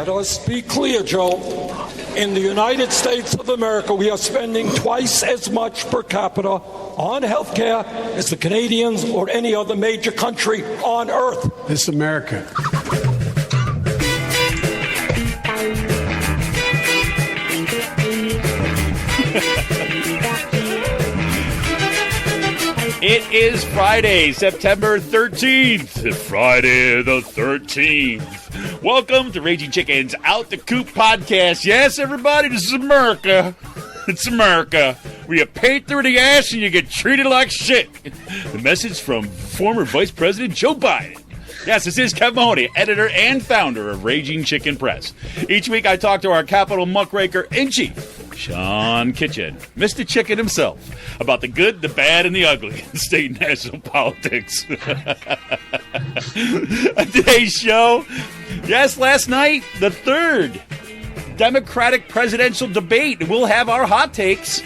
Let us be clear, Joe. In the United States of America, we are spending twice as much per capita on health care as the Canadians or any other major country on earth. This is America. It is Friday, September 13th. Friday the 13th. Welcome to Raging Chicken's Out the Coop podcast. Yes, everybody, this is America. It's America. Where you pay through the ass and you get treated like shit. The message from former Vice President Joe Biden. Yes, this is Kevin Mahoney, editor and founder of Raging Chicken Press. Each week I talk to our Capitol muckraker-in-chief, Sean Kitchen, Mr. Chicken himself, about the good, the bad, and the ugly in state and national politics. On today's show, yes, last night, the third Democratic presidential debate. We'll have our hot takes.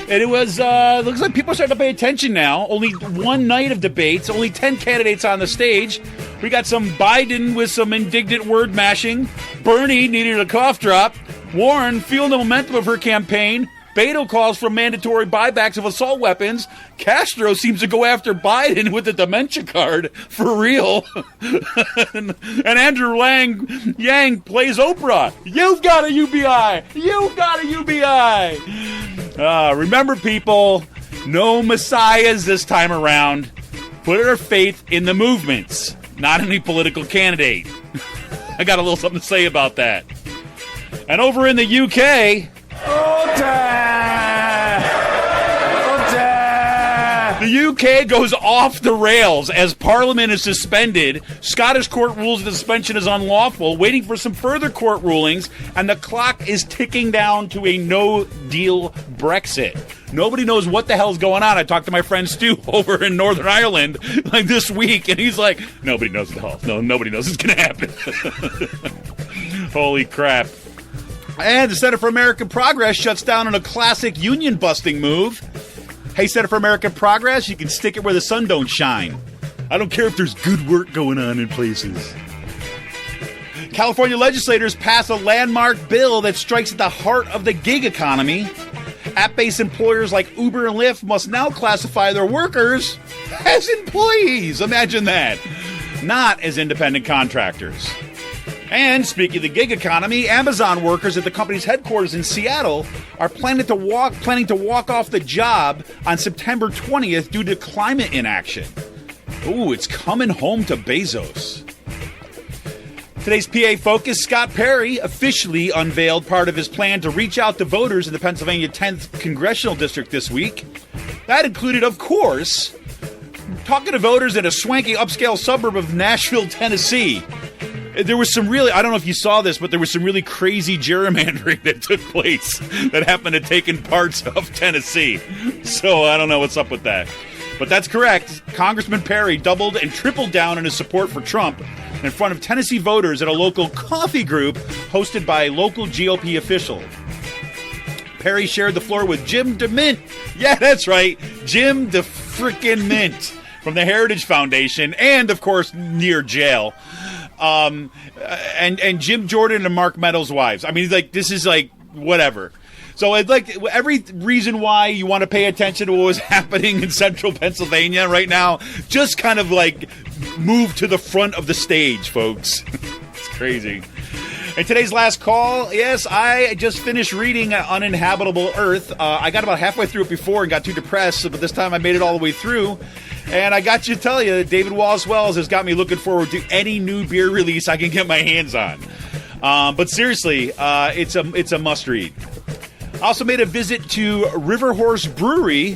And it was, looks like people are starting to pay attention now. Only one night of debates, only 10 candidates on the stage. We got some Biden with some indignant word mashing. Bernie needed a cough drop. Warren feeling the momentum of her campaign. Beto calls for mandatory buybacks of assault weapons. Castro seems to go after Biden with the dementia card for real. and Andrew Yang plays Oprah. You've got a UBI. You've got a UBI. Remember, people, no messiahs this time around. Put our faith in the movements, not any political candidate. I got a little something to say about that. And over in the UK, the UK goes off the rails as Parliament is suspended. Scottish court rules the suspension is unlawful, waiting for some further court rulings, and the clock is ticking down to a no-deal Brexit. Nobody knows what the hell's going on. I talked to my friend Stu over in Northern Ireland like this week, and he's like, nobody knows what the hell. No, nobody knows what's going to happen. Holy crap. And the Center for American Progress shuts down on a classic union-busting move. Hey, Center for American Progress, you can stick it where the sun don't shine. I don't care if there's good work going on in places. California legislators pass a landmark bill that strikes at the heart of the gig economy. App-based employers like Uber and Lyft must now classify their workers as employees. Imagine that. Not as independent contractors. And speaking of the gig economy, Amazon workers at the company's headquarters in Seattle are planning to walk off the job on September 20th due to climate inaction. Ooh, it's coming home to Bezos. Today's PA Focus, Scott Perry officially unveiled part of his plan to reach out to voters in the Pennsylvania 10th Congressional District this week. That included, of course, talking to voters in a swanky upscale suburb of Nashville, Tennessee. There was some really, I don't know if you saw this, but there was some really crazy gerrymandering that took place that happened to take in parts of Tennessee. So I don't know what's up with that. But that's correct. Congressman Perry doubled and tripled down on his support for Trump in front of Tennessee voters at a local coffee group hosted by a local GOP official. Perry shared the floor with Jim DeMint. Yeah, that's right. Jim the frickin' Mint from the Heritage Foundation and, of course, near jail. And Jim Jordan and Mark Meadows' wives. I mean, like, this is like whatever. So it's like every reason why you want to pay attention to what was happening in central Pennsylvania right now, just kind of like move to the front of the stage, folks. It's crazy. And today's last call, yes, I just finished reading Uninhabitable Earth. I got about halfway through it before and got too depressed, but this time I made it all the way through. And I got to tell you, David Wallace Wells has got me looking forward to any new beer release I can get my hands on. But seriously, it's a must-read. I also made a visit to River Horse Brewery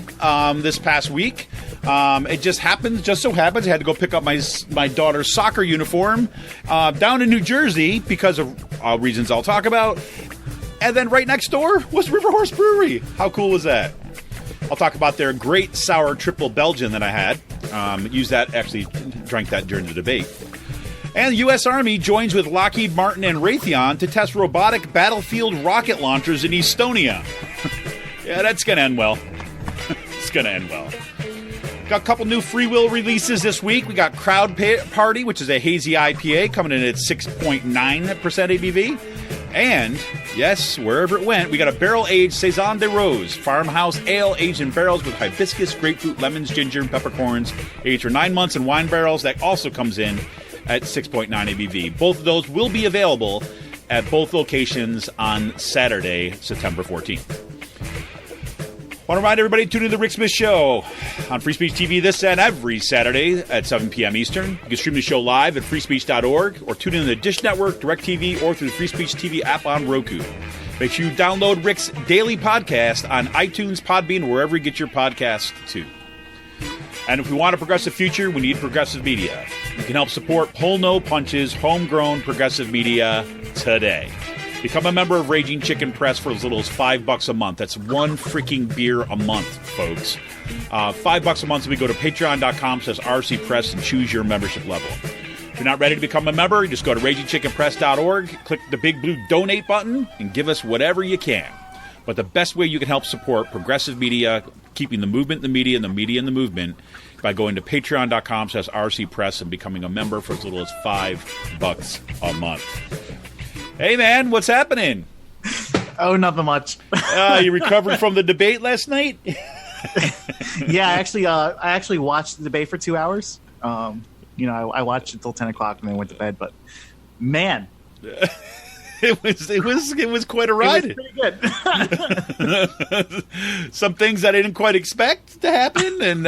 this past week. It just so happens, I had to go pick up my daughter's soccer uniform down in New Jersey because of reasons I'll talk about. And then right next door was River Horse Brewery. How cool was that? I'll talk about their great sour triple Belgian that I had. Drank that during the debate. And the U.S. Army joins with Lockheed Martin and Raytheon to test robotic battlefield rocket launchers in Estonia. Yeah, that's going to end well. It's going to end well. Got a couple new Free Will releases this week. We got Crowd Party, which is a hazy IPA coming in at 6.9% ABV. And, yes, wherever it went, we got a barrel-aged Saison de Rose farmhouse ale aged in barrels with hibiscus, grapefruit, lemons, ginger, and peppercorns, aged for 9 months in wine barrels. That also comes in at 6.9 ABV. Both of those will be available at both locations on Saturday, September 14th. Want to remind everybody to tune in to The Rick Smith Show on Free Speech TV this and every Saturday at 7 p.m. Eastern. You can stream the show live at freespeech.org or tune in to the Dish Network, DirecTV, or through the Free Speech TV app on Roku. Make sure you download Rick's daily podcast on iTunes, Podbean, or wherever you get your podcasts too. And if we want a progressive future, we need progressive media. You can help support Pull No Punches, homegrown progressive media today. Become a member of Raging Chicken Press for as little as $5 a month. That's one freaking beer a month, folks. $5 a month, so we go to patreon.com/rcpress and choose your membership level. If you're not ready to become a member, you just go to ragingchickenpress.org, click the big blue donate button, and give us whatever you can. But the best way you can help support progressive media, keeping the movement in the media and the media in the movement, by going to patreon.com/rcpress and becoming a member for as little as $5 a month. Hey, man, what's happening? Oh, nothing much. You recovered from the debate last night? Yeah, I actually watched the debate for 2 hours. I watched it till 10 o'clock and then went to bed. But man, it was quite a ride. It was pretty good. Some things I didn't quite expect to happen, and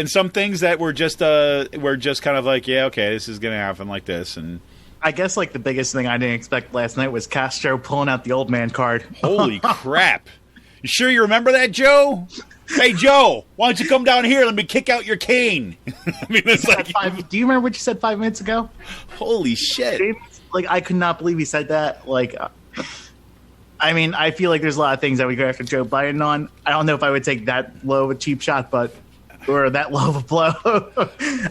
some things that were just kind of like, yeah, okay, this is gonna happen like this. And I guess like the biggest thing I didn't expect last night was Castro pulling out the old man card. Holy crap! You sure you remember that, Joe? Hey, Joe, why don't you come down here? Let me kick out your cane. I mean, it's like, do you remember what you said 5 minutes ago? Holy shit! Like, I could not believe he said that. Like, I mean, I feel like there's a lot of things that we go after Joe Biden on. I don't know if I would take that low of a cheap shot, or that low of a blow.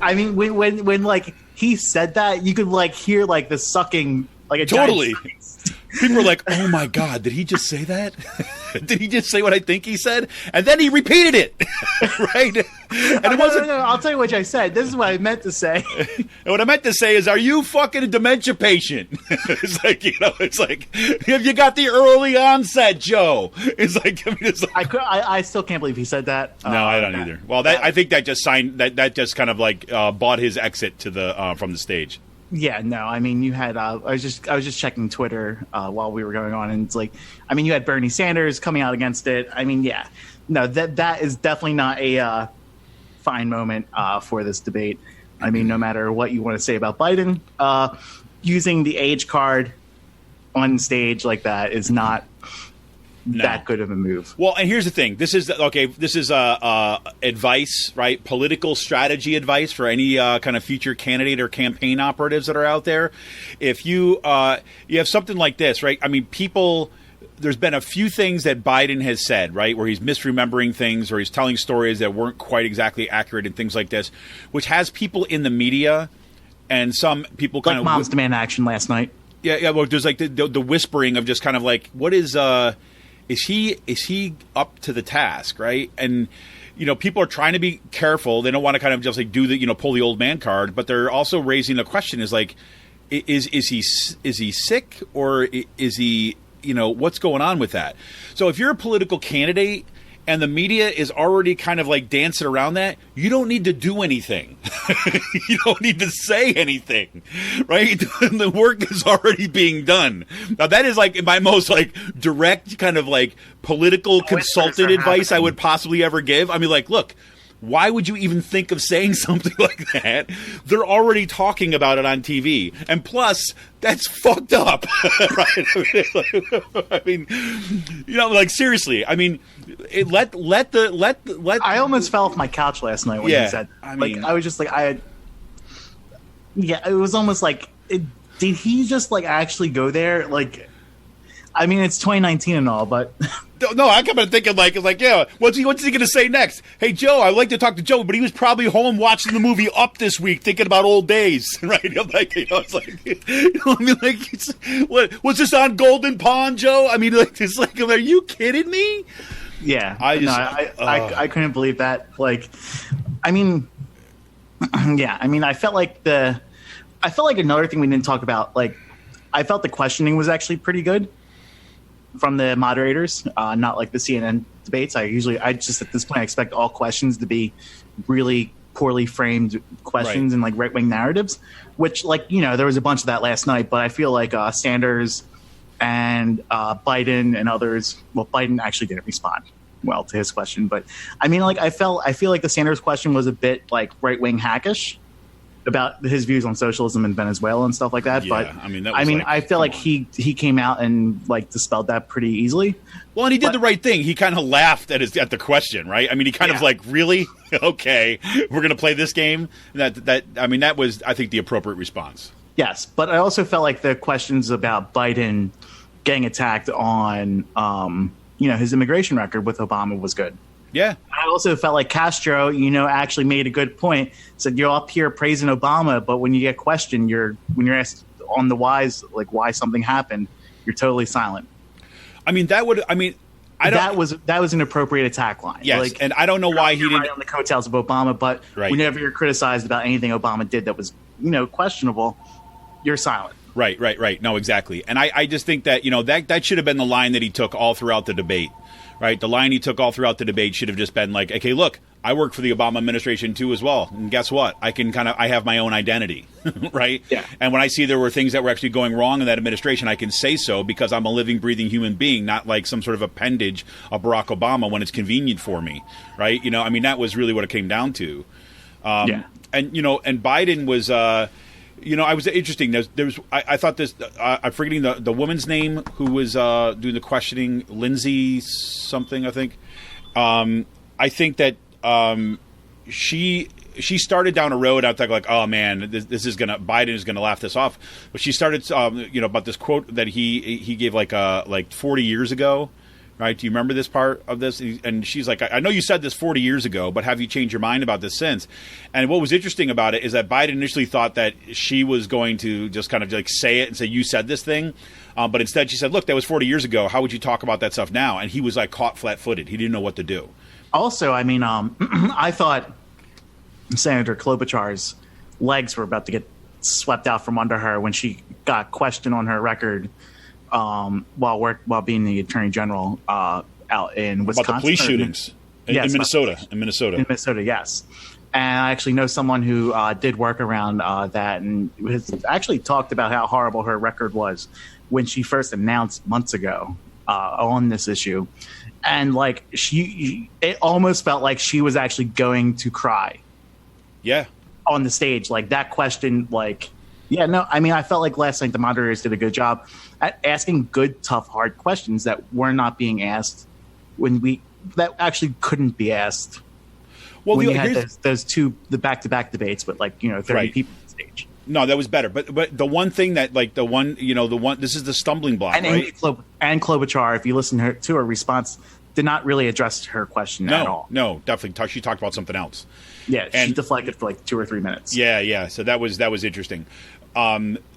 I mean, when like he said that, you could like hear like the sucking, like a totally. Giant People were like, "Oh my God, did he just say that? Did he just say what I think he said?" And then he repeated it, right? And it wasn't. No, I'll tell you what I said. This is what I meant to say. And what I meant to say is, "Are you fucking a dementia patient?" It's like, it's like, have you got the early onset, Joe? It's like, I mean, it's like, I still can't believe he said that. No, I don't either. Well, I think that just that just kind of like bought his exit to the from the stage. Yeah, no, I mean, you had I was just checking Twitter while we were going on, and it's like, I mean, you had Bernie Sanders coming out against it. I mean, yeah, no, that is definitely not a fine moment for this debate. I mean, no matter what you want to say about Biden, using the age card on stage like that is not that good of a move. Well, and here's the thing. This is advice, right? Political strategy advice for any kind of future candidate or campaign operatives that are out there. If you have something like this, right? I mean, there's been a few things that Biden has said, right, where he's misremembering things or he's telling stories that weren't quite exactly accurate and things like this, which has people in the media and some people kind like of Moms Demand Action last night. Yeah. Well, there's like the whispering of just kind of like, what is he up to the task, right? And people are trying to be careful. They don't want to kind of just like do the pull the old man card, but they're also raising the question: is like, is he sick, or is he what's going on with that? So if you're a political candidate and the media is already kind of like dancing around that, you don't need to do anything. You don't need to say anything, right? The work is already being done. Now that is like my most like direct kind of like political consultant advice I would possibly ever give. I mean, like, look, why would you even think of saying something like that? They're already talking about it on TV. And plus, that's fucked up, right? I mean, like seriously. I mean, let. I almost fell off my couch last night when he said. I was just like, it was almost like, did he just like actually go there? Like, I mean, it's 2019 and all, but. No, I kept on thinking like, yeah, what's he going to say next? Hey, Joe, I'd like to talk to Joe, but he was probably home watching the movie Up this week, thinking about old days, right? I'm like, it's like, I mean, like, what was this on Golden Pond, Joe? I mean, like, it's like, are you kidding me? Yeah, I couldn't believe that. Like, I mean, yeah, I mean, I felt like another thing we didn't talk about. Like, I felt the questioning was actually pretty good from the moderators, not like the CNN debates. I just at this point I expect all questions to be really poorly framed questions and like right wing narratives, which, like, you know, there was a bunch of that last night. But I feel like Sanders and Biden and others. Well, Biden actually didn't respond well to his question, but I mean, like, I feel like the Sanders question was a bit like right wing hackish about his views on socialism in Venezuela and stuff like that. Yeah, but I feel like he came out and like dispelled that pretty easily. Well, and he did the right thing. He kind of laughed at the question, right? I mean, he kind of like, really? Okay, we're going to play this game? That was, I think, the appropriate response. Yes, but I also felt like the questions about Biden getting attacked on, his immigration record with Obama was good. Yeah. I also felt like Castro, actually made a good point. Said you're up here praising Obama, but when you get questioned, when you're asked on the whys, like why something happened, you're totally silent. I mean, that was an appropriate attack line. Yes, like, and I don't know why he didn't right on the coattails of Obama, but whenever you're criticized about anything Obama did that was, questionable, you're silent. Right. No, exactly. And I just think that, that should have been the line that he took all throughout the debate, right? The line he took all throughout the debate should have just been like, okay, look, I work for the Obama administration too as well. And guess what? I have my own identity, right? Yeah. And when I see there were things that were actually going wrong in that administration, I can say so because I'm a living, breathing human being, not like some sort of appendage of Barack Obama when it's convenient for me, right? That was really what it came down to. And Biden was... I was interesting. I thought this. I'm forgetting the woman's name who was doing the questioning. Lindsay something, I think. I think that she started down a road. I thought, like, oh man, Biden is gonna laugh this off. But she started, about this quote that he gave like 40 years ago. Right? Do you remember this part of this? And she's like, I know you said this 40 years ago, but have you changed your mind about this since? And what was interesting about it is that Biden initially thought that she was going to just kind of like say it and say, you said this thing. But instead she said, look, that was 40 years ago. How would you talk about that stuff now? And he was like caught flat-footed. He didn't know what to do. Also, I mean, I thought Senator Klobuchar's legs were about to get swept out from under her when she got questioned on her record while being the attorney general out in Wisconsin. About the police shootings in Minnesota. In Minnesota, yes. And I actually know someone who did work around that and has actually talked about how horrible her record was when she first announced months ago on this issue. And like it almost felt like she was actually going to cry. Yeah. On the stage, like that question, like. Yeah, no, I mean, I felt like last night the moderators did a good job at asking good, tough, hard questions that were not being asked that actually couldn't be asked. Well, when you had the back-to-back debates with 30 people on stage. No, that was better. But the one thing that this is the stumbling block, and right? And Klobuchar, if you listen to her response, did not really address her question at all. No, definitely. She talked about something else. Yeah, she deflected for like 2 or 3 minutes. Yeah. So that was interesting.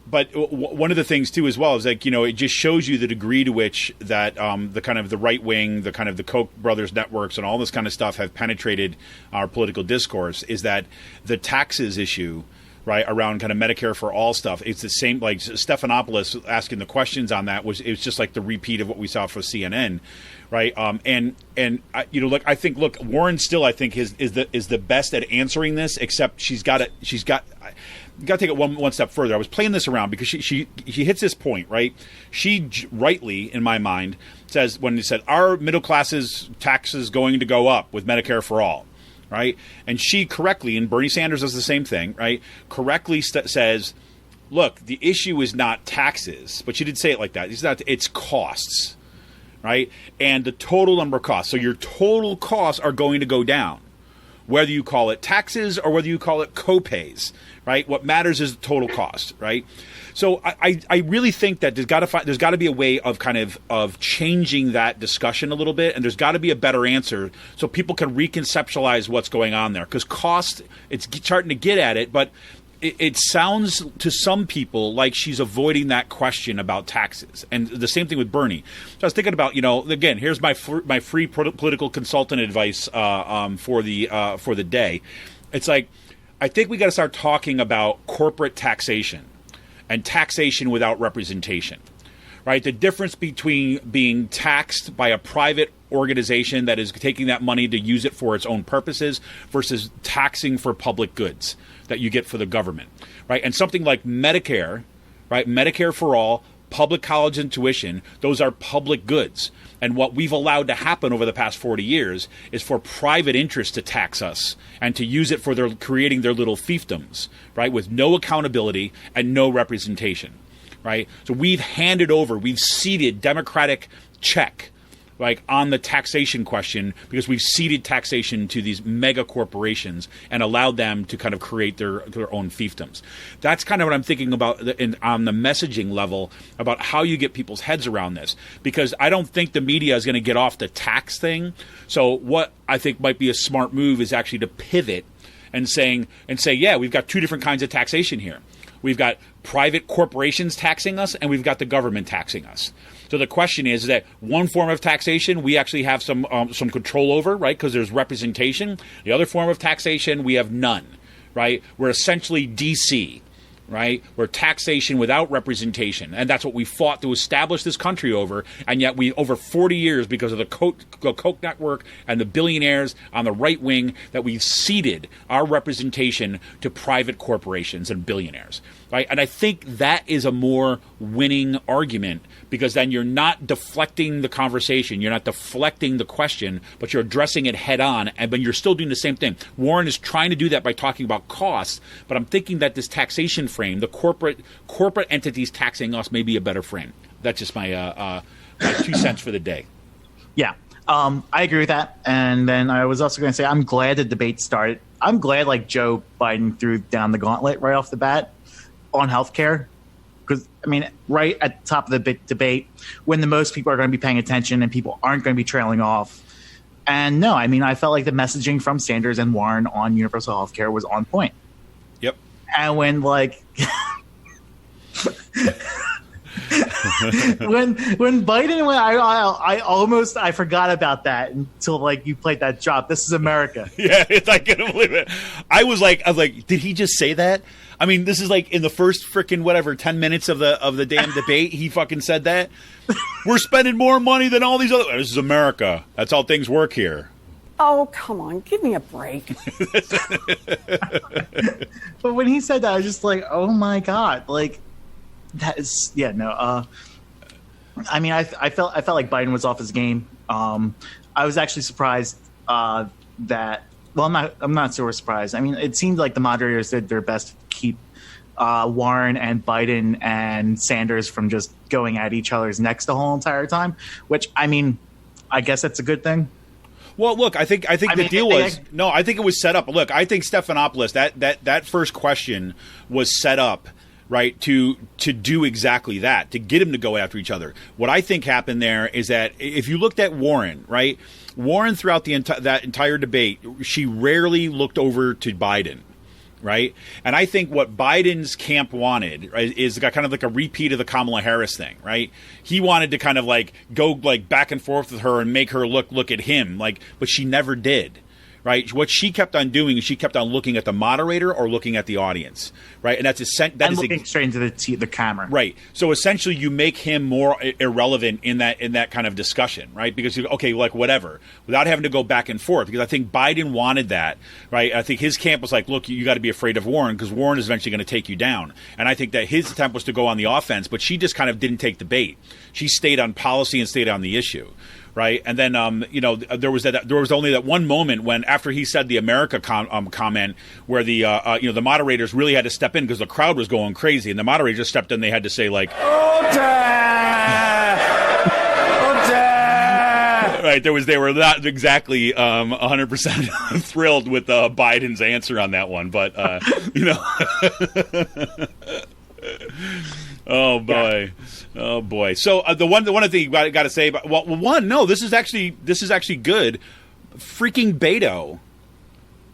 But one of the things too, as well, is like, it just shows you the degree to which that the kind of the right wing, the kind of the Koch brothers networks and all this kind of stuff have penetrated our political discourse. Is that the taxes issue, right, around kind of Medicare for all stuff? It's the same. Like Stephanopoulos asking the questions on that it was just like the repeat of what we saw for CNN. Right. I think Warren still, I think, is the best at answering this, except you got to take it one step further. I was playing this around because she hits this point, right? She rightly, in my mind, says when he said our middle class's taxes going to go up with Medicare for all, right? And she correctly, and Bernie Sanders does the same thing, right? Correctly says, look, the issue is not taxes, but she did say it like that. It's costs. Right? And the total number of costs. So your total costs are going to go down, whether you call it taxes or whether you call it co-pays, right? What matters is the total cost, right? So I really think that there's got to be a way of kind of changing that discussion a little bit, and there's got to be a better answer so people can reconceptualize what's going on there. Because cost, it's starting to get at it, but it sounds to some people like she's avoiding that question about taxes, and the same thing with Bernie. So I was thinking about, again, here's my free political consultant advice for the day. It's like, I think we got to start talking about corporate taxation and taxation without representation. Right, the difference between being taxed by a private organization that is taking that money to use it for its own purposes versus taxing for public goods that you get for the government, right? And something like Medicare, right? Medicare for all, public college and tuition, those are public goods. And what we've allowed to happen over the past 40 years is for private interests to tax us and to use it for creating their little fiefdoms, right? With no accountability and no representation. Right, so we've ceded democratic check, like on the taxation question, because we've ceded taxation to these mega corporations and allowed them to kind of create their own fiefdoms. That's kind of what I'm thinking about on the messaging level about how you get people's heads around this, because I don't think the media is going to get off the tax thing. So what I think might be a smart move is actually to pivot and say, yeah, we've got two different kinds of taxation here. We've got private corporations taxing us, and we've got the government taxing us. So the question is that one form of taxation we actually have some control over, right? Because there's representation. The other form of taxation we have none, right? We're essentially DC, right? We're taxation without representation, and that's what we fought to establish this country over. And yet, over 40 years, because of the Koch network and the billionaires on the right wing, that we've ceded our representation to private corporations and billionaires, right? And I think that is a more winning argument, because then you're not deflecting the conversation, you're not deflecting the question, but you're addressing it head on, and but you're still doing the same thing. Warren is trying to do that by talking about costs, but I'm thinking that this taxation frame, the corporate entities taxing us, may be a better frame. That's just my 2 cents for the day. Yeah, I agree with that. And then I was also going to say, I'm glad the debate started. I'm glad Joe Biden threw down the gauntlet right off the bat on healthcare. Because, right at the top of the big debate, when the most people are going to be paying attention and people aren't going to be trailing off. And no, I felt like the messaging from Sanders and Warren on universal healthcare was on point. Yep. And when when Biden went, I forgot about that until you played that drop. This is America. Yeah, I couldn't believe it. I was like, did he just say that? This is in the first freaking 10 minutes of the damn debate, he fucking said that. We're spending more money than all these other. This is America. That's how things work here. Oh, come on, give me a break. But when he said that, I was just like, oh my God, that is, yeah, no. I felt like Biden was off his game. I was actually surprised that. Well, I'm not so surprised. It seemed like the moderators did their best to keep Warren and Biden and Sanders from just going at each other's necks the whole entire time. Which I guess that's a good thing. Well, look, I think the deal was no. I think it was set up. Look, I think Stephanopoulos, that first question was set up, right, to do exactly that, to get him to go after each other. What I think happened there is that if you looked at Warren, right, Warren throughout that entire debate, she rarely looked over to Biden, right? And I think what Biden's camp wanted, right, is kind of like a repeat of the Kamala Harris thing, right? He wanted to kind of go back and forth with her and make her look at him, but she never did. Right. What she kept on doing is she kept on looking at the moderator or looking at the audience. Right. And looking straight into the camera. Right. So essentially you make him more irrelevant in that kind of discussion. Right. Because, whatever, without having to go back and forth, because I think Biden wanted that. Right. I think his camp was look, you got to be afraid of Warren because Warren is eventually going to take you down. And I think that his attempt was to go on the offense, but she just kind of didn't take the bait. She stayed on policy and stayed on the issue. Right. And then, there was only that one moment when after he said the America comment where the moderators really had to step in because the crowd was going crazy. And the moderator just stepped in. They had to say Order! Right. They were not exactly 100% thrilled with Biden's answer on that one. But, Oh boy, oh boy. So the one thing you got to say about this is actually good. Freaking Beto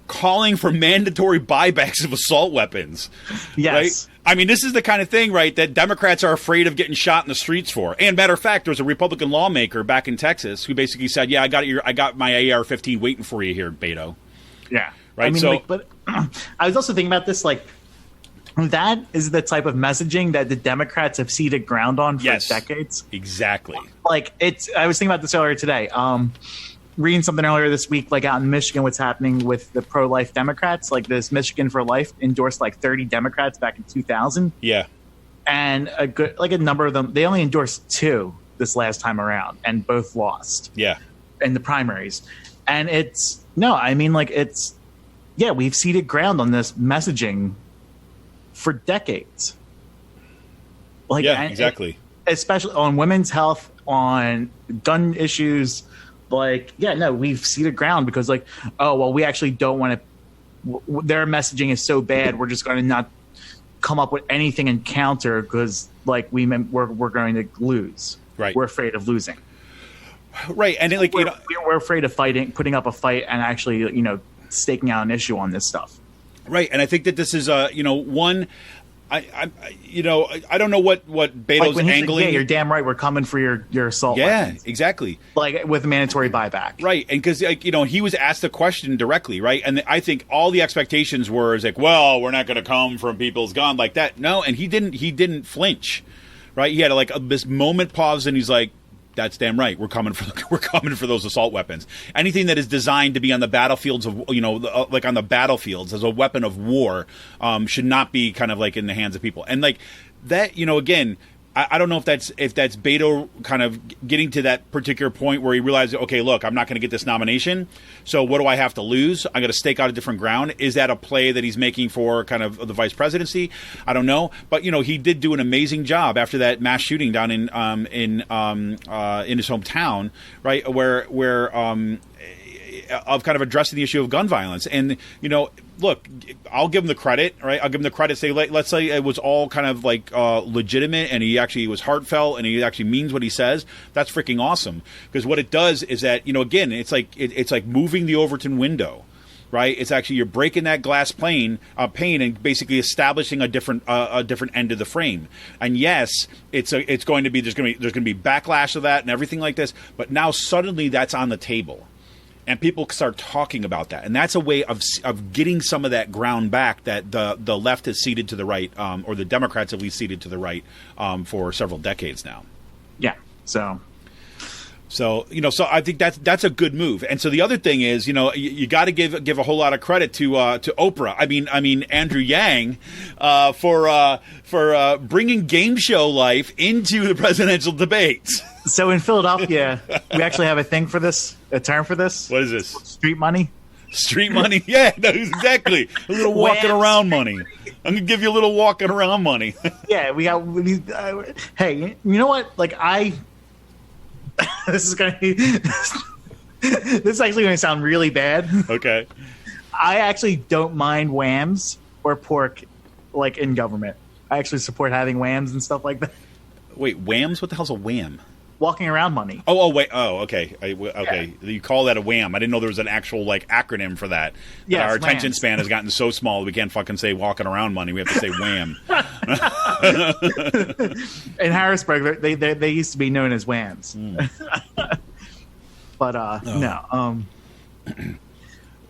calling for mandatory buybacks of assault weapons. Yes. Right? I mean, this is the kind of thing, right, that Democrats are afraid of getting shot in the streets for. And matter of fact, there was a Republican lawmaker back in Texas who basically said, "Yeah, I got my AR-15 waiting for you here, Beto." Yeah. Right. I mean, So, but I was also thinking about this, like, that is the type of messaging that the Democrats have ceded ground on for decades. Exactly. Like, I was thinking about this earlier today. Reading something earlier this week, like out in Michigan, what's happening with the pro-life Democrats. Like, this Michigan for Life endorsed like 30 Democrats back in 2000. Yeah. And a number of them, they only endorsed 2 this last time around, and both lost. Yeah. In the primaries. And we've ceded ground on this messaging for decades. Like, yeah, exactly. Especially on women's health, on gun issues. Like, we've ceded ground because, like, oh, well, we actually don't want to. Their messaging is so bad, we're just going to not come up with anything and counter because, like, we're going to lose. Right. We're afraid of losing. Right, and like we're afraid of putting up a fight, and actually, staking out an issue on this stuff. Right, and I think that this is one. I don't know what Beto's angling. Like, you're damn right. We're coming for your assault. Yeah, weapons. exactly. Like, with a mandatory buyback. Right, and because he was asked the question directly, right, and I think all the expectations were like, well, we're not going to come from people's gun like that. No, and he didn't flinch, right? He had this moment pause, and he's like, "That's damn right. We're coming for those assault weapons. Anything that is designed to be on the battlefields of like on the battlefields as a weapon of war should not be kind of like in the hands of people." And like that, again, I don't know if that's Beto kind of getting to that particular point where he realized, okay, look, I'm not going to get this nomination, so what do I have to lose? I'm going to stake out a different ground. Is that a play that he's making for kind of the vice presidency? I don't know, but he did do an amazing job after that mass shooting down in his hometown, right, where of kind of addressing the issue of gun violence. And look, I'll give him the credit, right? I'll give him the credit. Let's say it was all kind of like legitimate, and he actually was heartfelt, and he actually means what he says. That's freaking awesome. Because what it does is that again, it's like moving the Overton window, right? It's actually you're breaking that glass pane and basically establishing a different end of the frame. And yes, it's going to be there's going to be backlash of that and everything like this. But now suddenly that's on the table. And people start talking about that, and that's a way of getting some of that ground back that the left has ceded to the right, or the Democrats at least ceded to the right for several decades now. Yeah. So I think that's a good move. And so the other thing is, you got to give a whole lot of credit to Oprah. I mean Andrew Yang for bringing game show life into the presidential debates. So in Philadelphia, we actually have a term for this. What is this? Street money. Street money? Yeah, no, exactly. A little walking around money. I'm going to give you a little walking around money. Yeah, hey, you know what? Like, this is actually going to sound really bad. Okay. I actually don't mind whams or pork, like, in government. I actually support having whams and stuff like that. Wait, whams? What the hell's a wham? Walking around money. Oh, wait. Oh, okay. Okay. Yeah. You call that a wham. I didn't know there was an actual, like, acronym for that. Yeah, our attention span has gotten so small that we can't fucking say walking around money. We have to say wham. In Harrisburg, they used to be known as whams. But, no.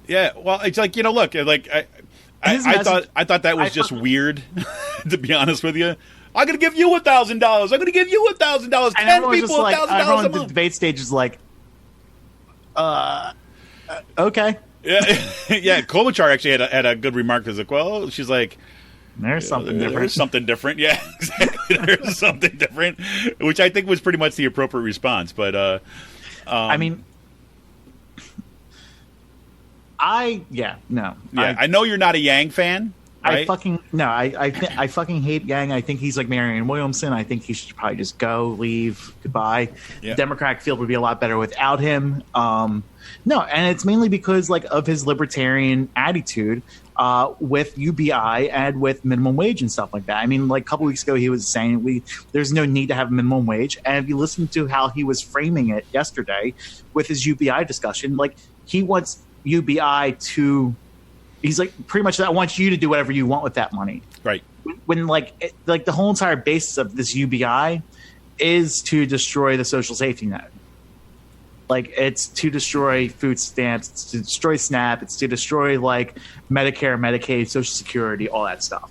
Yeah, well, it's like, look, like, I thought that was just weird, to be honest with you. I'm going to give you $1,000. I'm going to give you $1,000. 10 people $1,000 a month. The debate stage is like, okay. Yeah, yeah. Klobuchar actually had a good remark. It's like, well, she's like, there's something different. There's something different. Yeah, exactly. There's something different, which I think was pretty much the appropriate response. But I mean, I know you're not a Yang fan. Right? I fucking hate Yang. I think he's like Marianne Williamson. I think he should probably just go, leave, goodbye. Yeah. The Democratic field would be a lot better without him. And it's mainly because like of his libertarian attitude with UBI and with minimum wage and stuff like that. I mean, like a couple weeks ago, he was saying there's no need to have minimum wage. And if you listen to how he was framing it yesterday with his UBI discussion, like he wants UBI to He's like, pretty much, I want you to do whatever you want with that money. Right. When like the whole entire basis of this UBI is to destroy the social safety net. Like, it's to destroy food stamps, it's to destroy SNAP, it's to destroy like Medicare, Medicaid, Social Security, all that stuff.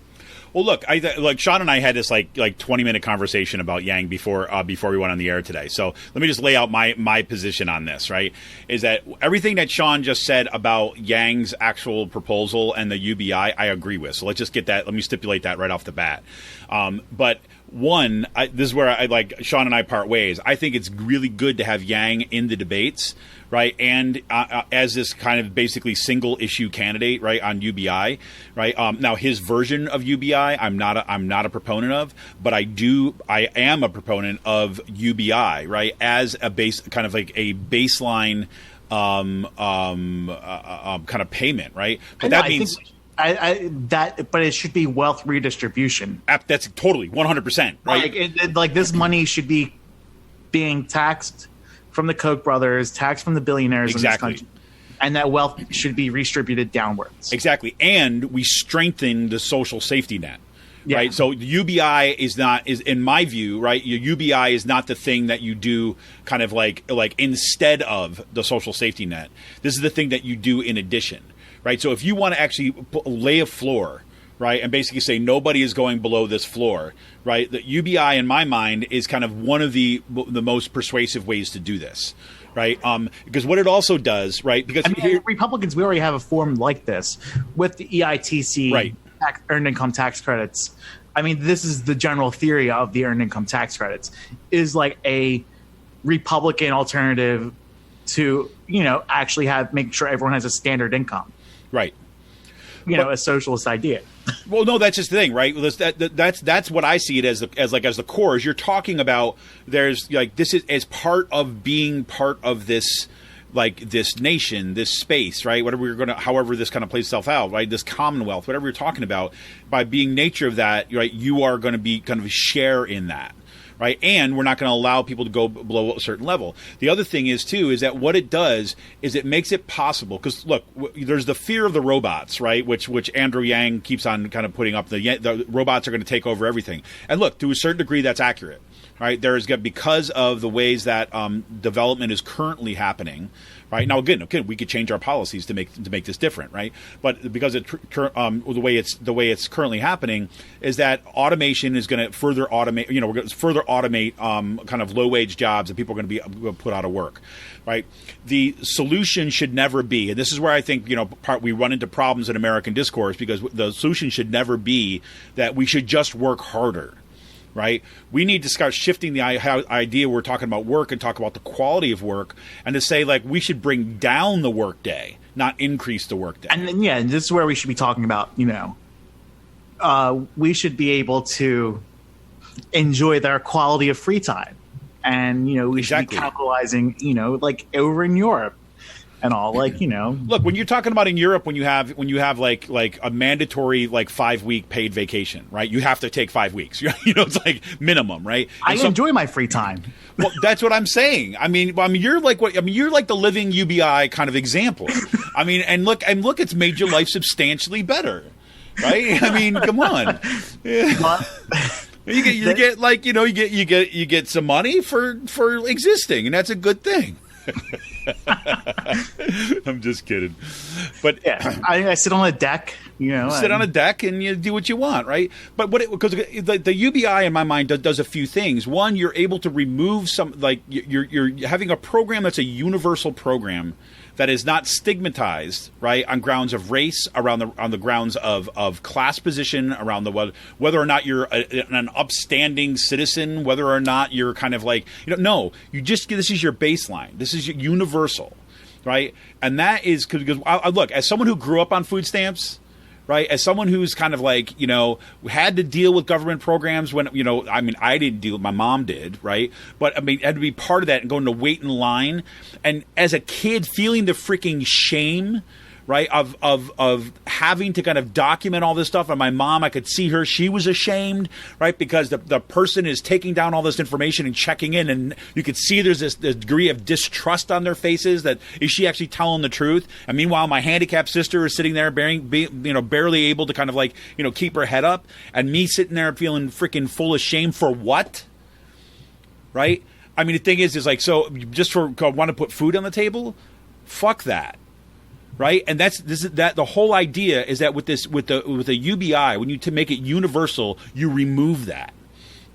Well, look, like Sean and I had this like 20-minute conversation about Yang before we went on the air today. So let me just lay out my position on this. Right, is that everything that Sean just said about Yang's actual proposal and the UBI, I agree with. So let's just get that. Let me stipulate that right off the bat. But one, this is where I like Sean and I part ways. I think it's really good to have Yang in the debates, right? And as this kind of basically single issue candidate, right, on UBI, right? Now his version of UBI, I'm not a proponent of, but I am a proponent of UBI, right, as a base, kind of like a baseline kind of payment, right? But that means. But it should be wealth redistribution. That's totally 100%, right? Like this money should be being taxed from the Koch brothers, taxed from the billionaires in this country, and that wealth should be redistributed downwards. Exactly, and we strengthen the social safety net. Yeah. Right, so UBI is in my view, right? Your UBI is not the thing that you do kind of like instead of the social safety net. This is the thing that you do in addition. Right, so if you want to actually lay a floor, right, and basically say nobody is going below this floor, right, the UBI in my mind is kind of one of the most persuasive ways to do this, right? Because what it also does, right, because Republicans, we already have a form like this with the EITC, right, earned income tax credits. I mean, this is the general theory of the earned income tax credits, is like a Republican alternative to, actually make sure everyone has a standard income. Right. A socialist idea. Well, no, that's just the thing, right? That's what I see it as the core. Is you're talking about there's like this is as part of being part of this, like this nation, this space, right? However this kind of plays itself out, right? This commonwealth, whatever you're talking about, by being nature of that, right? You are going to be kind of a share in that. Right, and we're not going to allow people to go below a certain level. The other thing is that what it does is it makes it possible. Because look, there's the fear of the robots, right? Which Andrew Yang keeps on kind of putting up. The robots are going to take over everything. And look, to a certain degree, that's accurate. Right, because of the ways that development is currently happening. Right now, again, we could change our policies to make this different, right? But because the way it's currently happening is that automation is going to further automate. We're going to further automate kind of low wage jobs, and people are going to be put out of work, right? The solution should never be, and this is where I think we run into problems in American discourse, because the solution should never be that we should just work harder. Right, we need to start shifting the idea we're talking about work and talk about the quality of work, and to say like we should bring down the workday, not increase the workday. And then, and this is where we should be talking about. We should be able to enjoy their quality of free time, and we should be capitalizing. Like over in Europe. And all Look, when you're talking about in Europe, when you have like a mandatory 5-week paid vacation, right? You have to take 5 weeks. It's like minimum, right? And I enjoy my free time. Well, that's what I'm saying. I mean, you're like the living UBI kind of example. I mean, and look, it's made your life substantially better, right? I mean, come on. Yeah. You get some money for existing, and that's a good thing. I'm just kidding, but yeah, I sit on a deck. Sit on a deck and you do what you want, right? But because the UBI in my mind does a few things. One, you're able to remove some, like you're having a program that's a universal program that is not stigmatized, right, on grounds of race, on the grounds of class position, around whether or not you're an upstanding citizen, whether or not you're kind of like no, this is your baseline. This is your universal, right? And that is because look, as someone who grew up on food stamps. Right, as someone who's kind of like had to deal with government programs when I didn't deal, my mom did, right? But had to be part of that and going to wait in line, and as a kid feeling the freaking shame, right, of having to kind of document all this stuff. And my mom, I could see her, she was ashamed, right, because the person is taking down all this information and checking in, and you could see there's this degree of distrust on their faces, that is she actually telling the truth? And meanwhile, my handicapped sister is sitting there barely able to kind of like, keep her head up, and me sitting there feeling freaking full of shame for what? Right? I mean, the thing is like, so just for want to put food on the table? Fuck that. Right? And the whole idea is that with the UBI, when you make it universal, you remove that.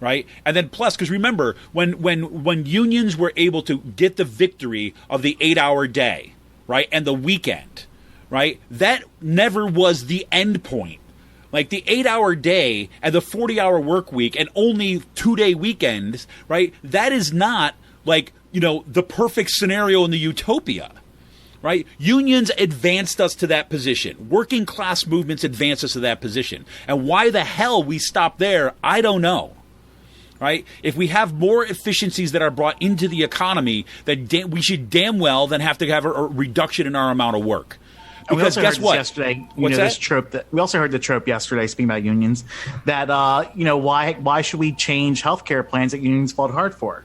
Right? And then plus, because remember, when unions were able to get the victory of the 8-hour day, right, and the weekend, right, that never was the end point. Like the 8-hour day and the 40-hour work week and only 2-day weekends, right? That is not like, the perfect scenario in the utopia, right? Unions advanced us to that position. Working class movements advanced us to that position. And why the hell we stopped there, I don't know, right? If we have more efficiencies that are brought into the economy, then we should damn well then have to have a reduction in our amount of work. Because guess what? Yesterday, What's that? This trope we also heard the trope yesterday. Speaking about unions, that why should we change healthcare plans that unions fought hard for?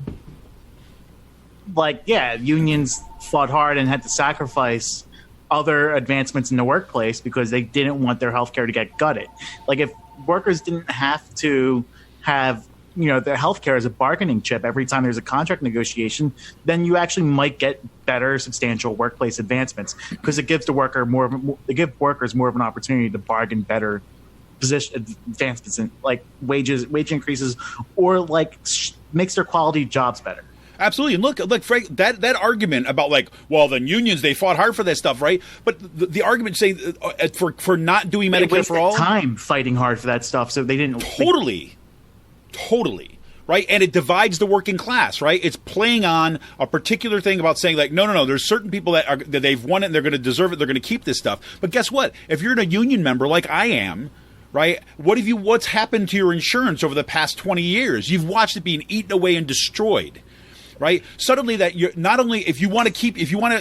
Like, yeah, unions fought hard and had to sacrifice other advancements in the workplace because they didn't want their healthcare to get gutted. Like, if workers didn't have to have their healthcare as a bargaining chip every time there's a contract negotiation, then you actually might get better, substantial workplace advancements because it gives workers more of an opportunity to bargain better position advancements in like wage increases, or like makes their quality jobs better. Absolutely. And look, Frank, that argument about like, well, the unions, they fought hard for that stuff, right? But the argument saying for not doing Medicare for all, time fighting hard for that stuff, so they didn't Totally. Right. And it divides the working class. Right. It's playing on a particular thing about saying like, no. There's certain people that they've won it and they're going to deserve it. They're going to keep this stuff. But guess what? If you're a union member like I am, right, what's happened to your insurance over the past 20 years? You've watched it being eaten away and destroyed. Right. Suddenly that you're not only if you want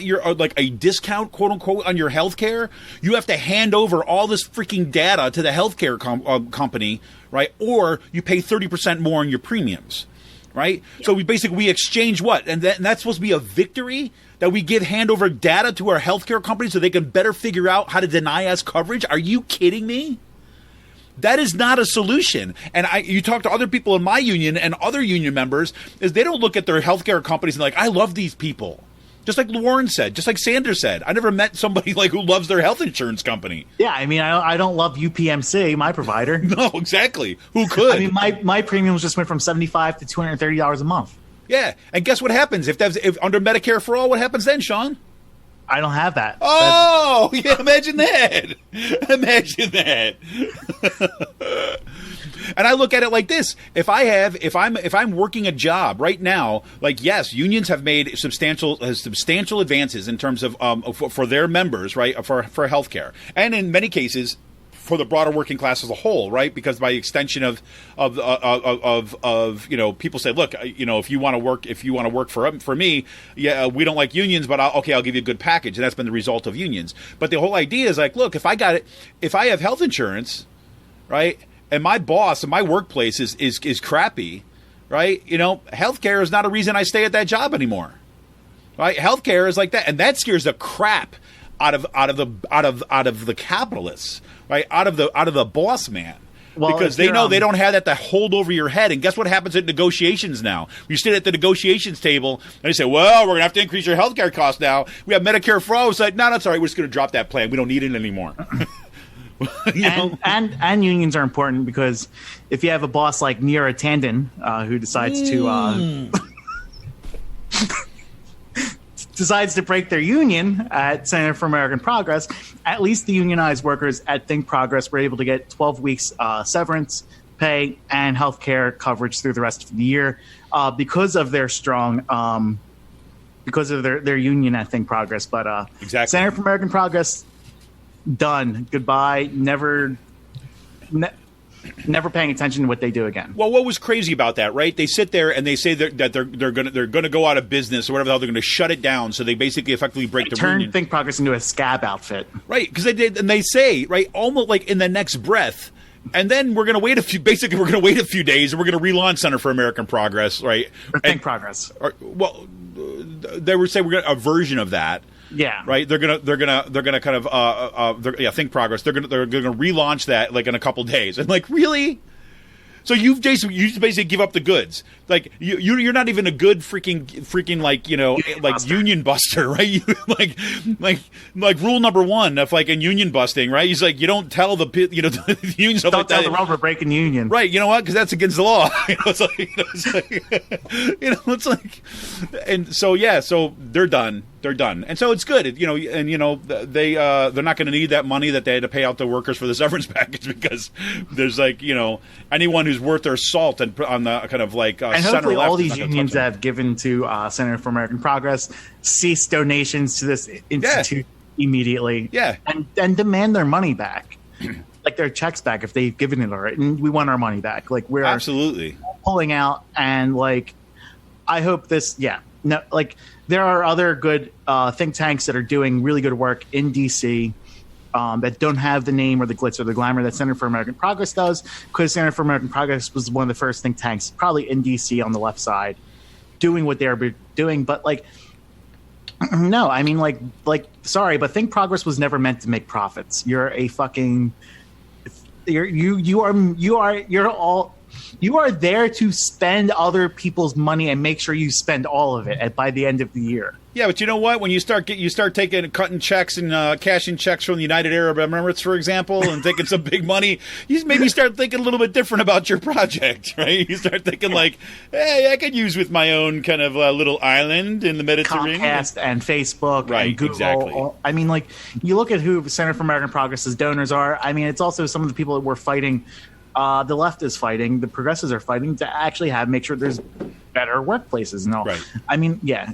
you're like a discount, quote unquote, on your health care, you have to hand over all this freaking data to the healthcare company. Right. Or you pay 30% more on your premiums. Right. Yeah. So we exchange what? And that's supposed to be a victory, that we hand over data to our healthcare companies so they can better figure out how to deny us coverage. Are you kidding me? That is not a solution. And you talk to other people in my union and other union members, is they don't look at their healthcare companies and like, I love these people. Just like Warren said, just like Sanders said. I never met somebody like who loves their health insurance company. Yeah, I mean, I don't love UPMC, my provider. No, exactly. Who could? I mean, my premiums just went from $75 to $230 a month. Yeah, and guess what happens if under Medicare for all? What happens then, Sean? I don't have that. Oh, yeah, imagine that. Imagine that. And I look at it like this. If I'm working a job right now, like, yes, unions have made substantial advances in terms of for their members, right, for healthcare. And in many cases for the broader working class as a whole, right? Because by extension of people say, look, if you want to work for me, yeah, we don't like unions, but I'll give you a good package, and that's been the result of unions. But the whole idea is like, look, if I have health insurance, right, and my boss and my workplace is crappy, right? Healthcare is not a reason I stay at that job anymore, right? Healthcare is like that, and that scares the crap out of the capitalists. Right, out of the boss man, because they know they don't have that to hold over your head. And guess what happens at negotiations now? You sit at the negotiations table and they say, "Well, we're going to have to increase your healthcare costs now. We have Medicare for all." It's like, no, that's all right. We're just going to drop that plan. We don't need it anymore. And unions are important because if you have a boss like Neera Tanden who decides to break their union at Center for American Progress, at least the unionized workers at Think Progress were able to get 12 weeks severance pay and health care coverage through the rest of the year because of their strong because of their union at Think Progress. But exactly. Center for American Progress, done. Goodbye. Never never paying attention to what they do again. Well, what was crazy about that, right? They sit there and they say that they're gonna go out of business or whatever the hell, they're gonna shut it down. So they basically effectively break the turn union. Think Progress into a scab outfit, right? Because they did, and they say right almost like in the next breath. And then we're going to wait a few days and we're going to relaunch Center for American Progress, right? Think Progress. Well, they would say we're going to a version of that. Yeah. Right. They're gonna kind of Think Progress. They're gonna relaunch that like in a couple days. And like, really? So you basically give up the goods. Like you're not even a good freaking like union buster, right? You like rule number 1 of like in union busting, right? He's like, you don't tell the unions don't like tell that. the rubber breaking union, right? You know what? Because that's against the law. It's like, and so yeah, so they're done. They're done, and so it's good. They're not going to need that money that they had to pay out the workers for the severance package because there's like anyone who's worth their salt and on the kind of like and center hopefully left all these unions that have given to Center for American Progress cease donations to this institute immediately, and demand their money back, like their checks back if they've given it already, and we want our money back. Like we're absolutely pulling out, and like I hope this, there are other good think tanks that are doing really good work in DC that don't have the name or the glitz or the glamour that Center for American Progress does, because Center for American Progress was one of the first think tanks, probably in DC on the left side, doing what they were doing. But like, no, I mean, sorry, but Think Progress was never meant to make profits. You're a fucking, you are there to spend other people's money and make sure you spend all of it by the end of the year. Yeah, but you know what? When you start cutting checks and cashing checks from the United Arab Emirates, for example, and taking some big money, you maybe start thinking a little bit different about your project, right? You start thinking like, hey, I could use with my own kind of little island in the Mediterranean. Comcast and Facebook and Google. Exactly. I mean, like, you look at who Center for American Progress's donors are. I mean, it's also some of the people that we're fighting. The left is fighting, the progressives are fighting to actually make sure there's better workplaces and all. Right. I mean, yeah.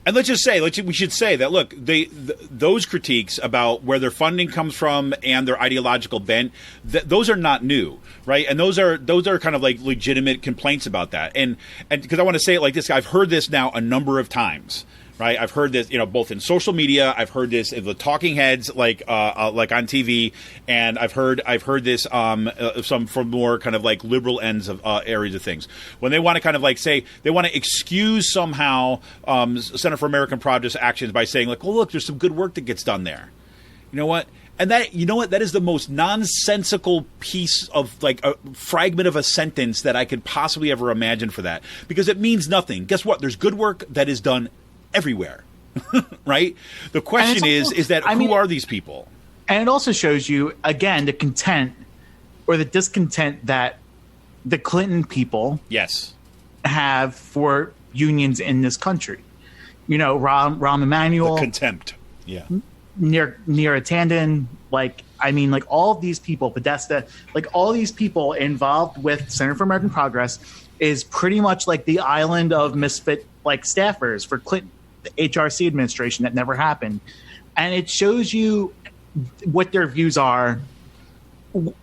And we should say that, look, those critiques about where their funding comes from and their ideological bent, those are not new, right? And those are kind of like legitimate complaints about that. And because I want to say it like this, I've heard this now a number of times. Right, I've heard this, both in social media. I've heard this in the talking heads, like on TV, and I've heard this some from more kind of like liberal ends of areas of things. When they want to kind of like say they want to excuse somehow Center for American Progress actions by saying like, well, look, there's some good work that gets done there. You know what? And that is the most nonsensical piece of like a fragment of a sentence that I could possibly ever imagine for that, because it means nothing. Guess what? There's good work that is done everywhere, right? The question is who are these people? And it also shows you, again, the content or the discontent that the Clinton people have for unions in this country. Rahm Emanuel. The contempt. Yeah. Neera Tanden, all of these people, Podesta, all these people involved with Center for American Progress is pretty much like the island of misfit staffers for Clinton, the HRC administration that never happened. And it shows you what their views are. Well,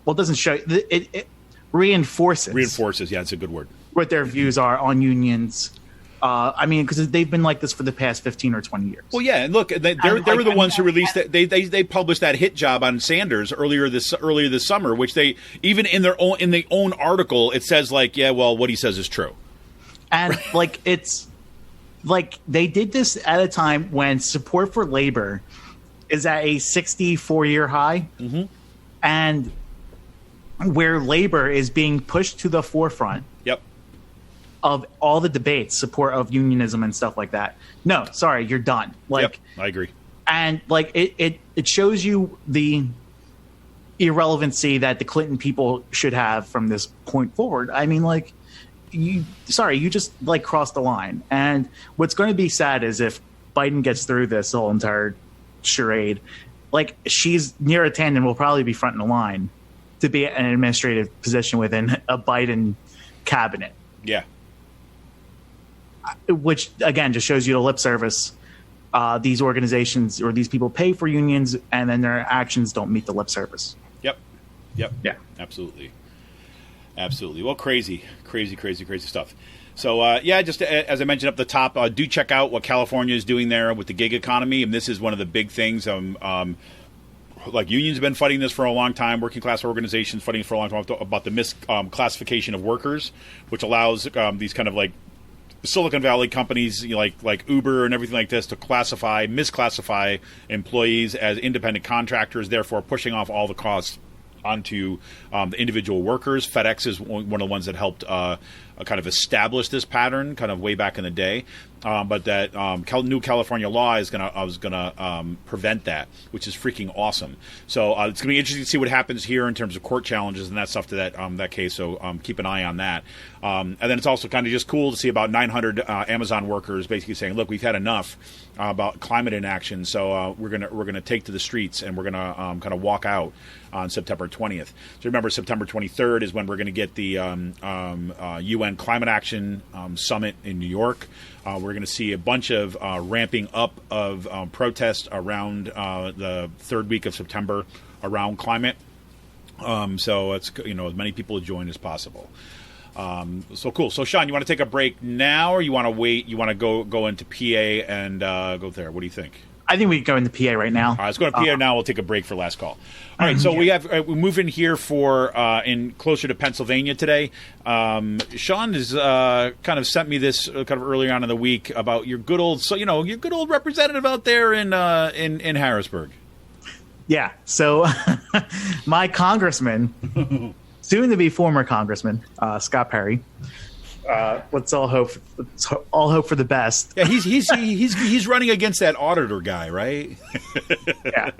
it doesn't show, it reinforces. Reinforces, yeah, it's a good word. What their views are on unions. Because they've been like this for the past 15 or 20 years. Well, yeah, and look, they were the ones who released that. They published that hit job on Sanders earlier this summer, which they even in their own article it says like, yeah, well, what he says is true. And it's like they did this at a time when support for labor is at a 64-year high, and where labor is being pushed to the forefront. Yep. Of all the debates, support of unionism and stuff like that. No, sorry, you're done. Yep, I agree. And it shows you the irrelevancy that the Clinton people should have from this point forward. I mean, you just crossed the line. And what's going to be sad is if Biden gets through this whole entire charade, Neera Tanden will probably be front in the line to be in an administrative position within a Biden cabinet. Yeah. Which, again, just shows you the lip service these organizations or these people pay for unions, and then their actions don't meet the lip service. Yep. Yep. Yeah. Absolutely. Well, crazy stuff. So, just as I mentioned up the top, do check out what California is doing there with the gig economy. And this is one of the big things. Like unions have been fighting this for a long time. Working class organizations fighting for a long time about the misclassification of workers, which allows these kind of like Silicon Valley companies like Uber and everything like this to misclassify employees as independent contractors, therefore pushing off all the costs onto the individual workers. FedEx is one of the ones that helped kind of establish this pattern kind of way back in the day. But that new California law is gonna prevent that, which is freaking awesome. So it's gonna be interesting to see what happens here in terms of court challenges and that stuff to that case. So keep an eye on that. And then it's also kind of just cool to see about 900 Amazon workers basically saying, "Look, we've had enough about climate inaction. So we're gonna take to the streets and we're gonna kind of walk out on September 20th." So remember, September 23rd is when we're going to get the UN Climate Action Summit in New York. We're going to see a bunch of ramping up of protests around the third week of September around climate. So it's as many people to join as possible. So cool. So Sean, you want to take a break now, or you want to wait? You want to go into PA and go there? What do you think? I think we can go into PA right now. All right, let's go to PA now. We'll take a break for last call. All right, so we move in here for in closer to Pennsylvania today. Sean has kind of sent me this kind of earlier on in the week about your good old representative out there in Harrisburg. Yeah. So my congressman, soon to be former congressman, Scott Perry. Let's all hope for the best. Yeah, he's running against that auditor guy, right? Yeah.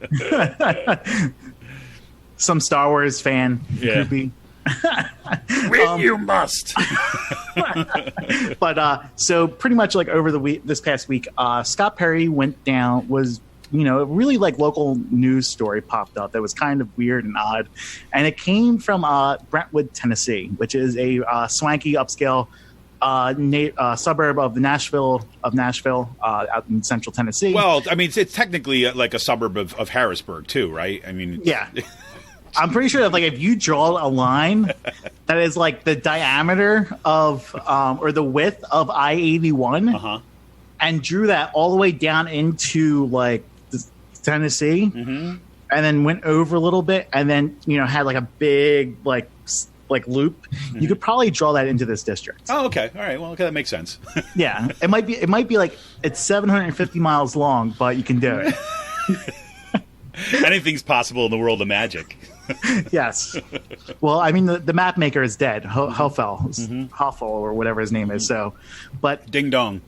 Some Star Wars fan. Yeah. Could be. Win you must. But so pretty much like over this past week, Scott Perry went down. Was a really like local news story popped up that was kind of weird and odd, and it came from Brentwood, Tennessee, which is a swanky upscale suburb of Nashville, out in central Tennessee. Well, I mean, it's technically like a suburb of Harrisburg too, right? I mean, yeah. I'm pretty sure that like if you draw a line that is like the diameter of or the width of I-81 and drew that all the way down into like Tennessee, and then went over a little bit, and then had like a big like loop, you could probably draw that into this district. Oh, okay, all right. Well, okay, that makes sense. Yeah, it might be like it's 750 miles long, but you can do it. Anything's possible in the world of magic. Yes. Well, I mean, the map maker is dead, Hoffel or whatever his name is. So, but ding dong.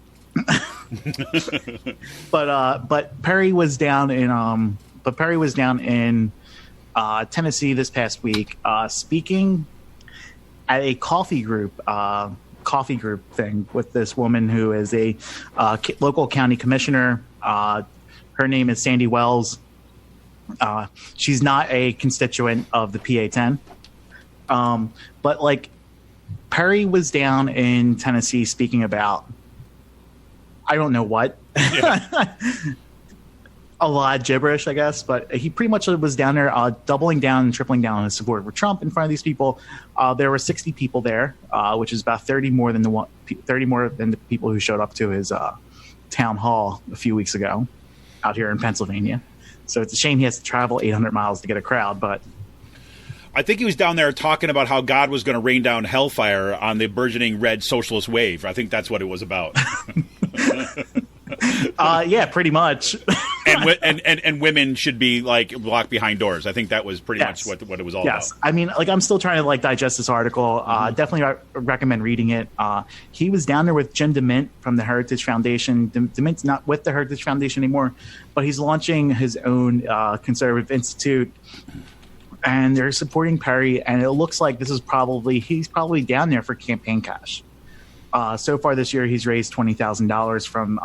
But Perry was down in Tennessee this past week, speaking at a coffee group thing with this woman who is a local county commissioner. Her name is Sandy Wells. She's not a constituent of the PA-10, but like Perry was down in Tennessee speaking about I don't know what. Yeah. A lot of gibberish, I guess, but he pretty much was down there doubling down and tripling down on his support for Trump in front of these people. There were 60 people there, which is about 30 more than the people who showed up to his town hall a few weeks ago out here in Pennsylvania. So it's a shame he has to travel 800 miles to get a crowd, but I think he was down there talking about how God was going to rain down hellfire on the burgeoning red socialist wave. I think that's what it was about. Yeah, pretty much. and women should be like locked behind doors. I think that was pretty much what it was all about. I mean, like I'm still trying to like digest this article. Definitely recommend reading it. He was down there with Jim DeMint from the Heritage Foundation. DeMint's not with the Heritage Foundation anymore, but he's launching his own conservative institute. And they're supporting Perry, and it looks like he's probably down there for campaign cash. So far this year, he's raised $20,000 from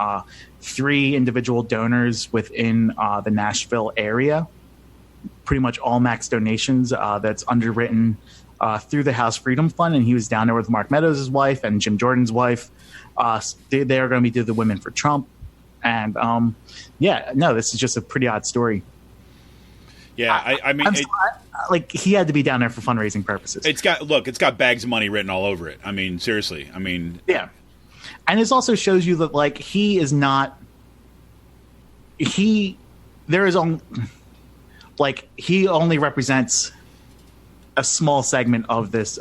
3 individual donors within the Nashville area. Pretty much all max donations that's underwritten through the House Freedom Fund, and he was down there with Mark Meadows' wife and Jim Jordan's wife. They are going to be the Women for Trump, and this is just a pretty odd story. Yeah, I mean, like he had to be down there for fundraising purposes. it's got bags of money written all over it. I mean, seriously. I mean, yeah, and this also shows you that like he is not. There is only like he only represents a small segment of this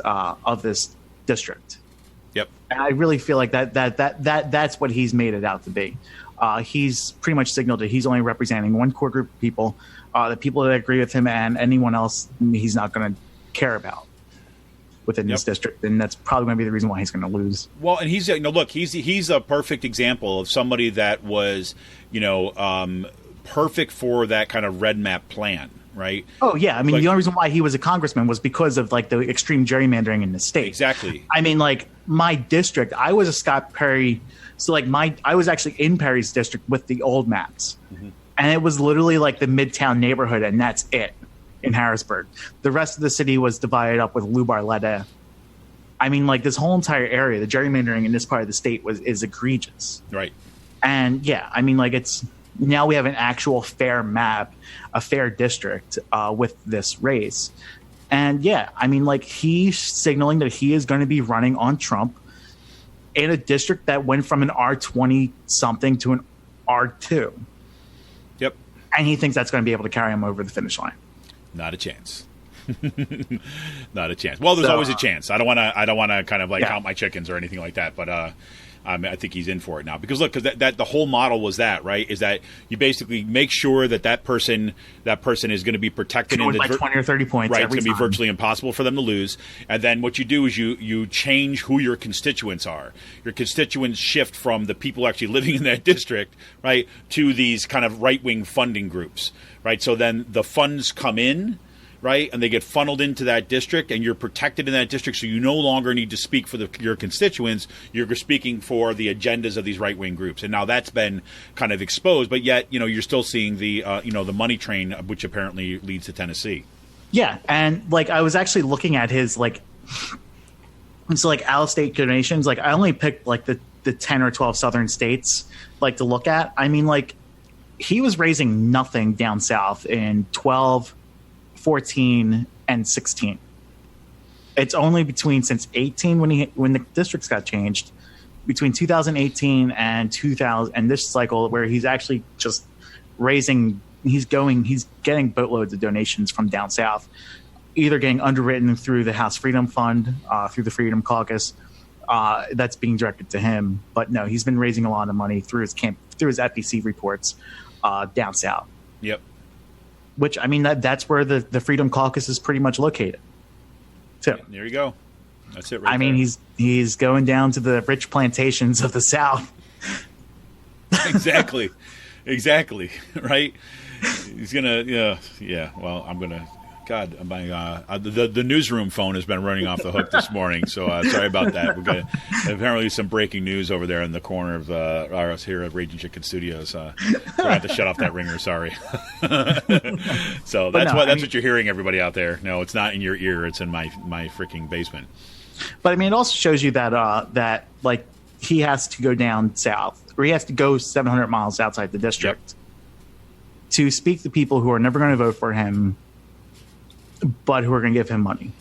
district. yep. And I really feel like that's what he's made it out to be. He's pretty much signaled that he's only representing one core group of people, the people that agree with him, and anyone else he's not going to care about within this district. And that's probably going to be the reason why he's going to lose. Well, and he's a perfect example of somebody that was, perfect for that kind of red map plan, right? Oh yeah, I mean the only reason why he was a congressman was because of like the extreme gerrymandering in the state. Exactly. I mean, like my district, I was a Scott Perry, so like I was actually in Perry's district with the old maps, and it was literally like the Midtown neighborhood, and that's it in Harrisburg. The rest of the city was divided up with Lou Barletta. I mean, like this whole entire area, the gerrymandering in this part of the state is egregious. Right. And yeah, I mean, like now we have an actual fair map, a fair district with this race. And yeah, I mean, like he's signaling that he is going to be running on Trump in a district that went from an R20 something to an R2. Yep. And he thinks that's going to be able to carry him over the finish line. Not a chance. Not a chance. Well, there's always a chance. I don't want to kind of like count my chickens or anything like that, but I think he's in for it now because look, because that the whole model was that, right? Is that you basically make sure that person is going to be protected in by 20 or 30 points. Right, it's going to be virtually impossible for them to lose. And then what you do is you change who your constituents are. Your constituents shift from the people actually living in that district, right, to these kind of right wing funding groups, right? So then the funds come in. Right, and they get funneled into that district, and you're protected in that district, so you no longer need to speak for your constituents. You're speaking for the agendas of these right-wing groups, and now that's been kind of exposed. But yet, you're still seeing the the money train, which apparently leads to Tennessee. Yeah, and like I was actually looking at his like out-of-state donations. Like I only picked like the 10 or 12 southern states like to look at. I mean, like he was raising nothing down south in 12. 14 and 16. It's only since 18 when the districts got changed, between 2018 and 2000 and this cycle where he's actually just raising. He's getting boatloads of donations from down south, either getting underwritten through the House Freedom Fund, through the Freedom Caucus, that's being directed to him. But no, he's been raising a lot of money through his FEC reports down south. Yep. Which, I mean, that's where the Freedom Caucus is pretty much located. So there you go. That's it right I mean, he's going down to the rich plantations of the South. Exactly. Right? He's going to, yeah. Well, I'm going to, God, the newsroom phone has been running off the hook this morning, so sorry about that. We're going to apparently some breaking news over there in the corner of us here at Raging Chicken Studios. We're going to have to shut off that ringer. Sorry. So that's what you're hearing, everybody out there. No, it's not in your ear. It's in my freaking basement. But I mean, it also shows you that like he has to go down south, or he has to go 700 miles outside the district to speak to people who are never going to vote for him, but who are going to give him money.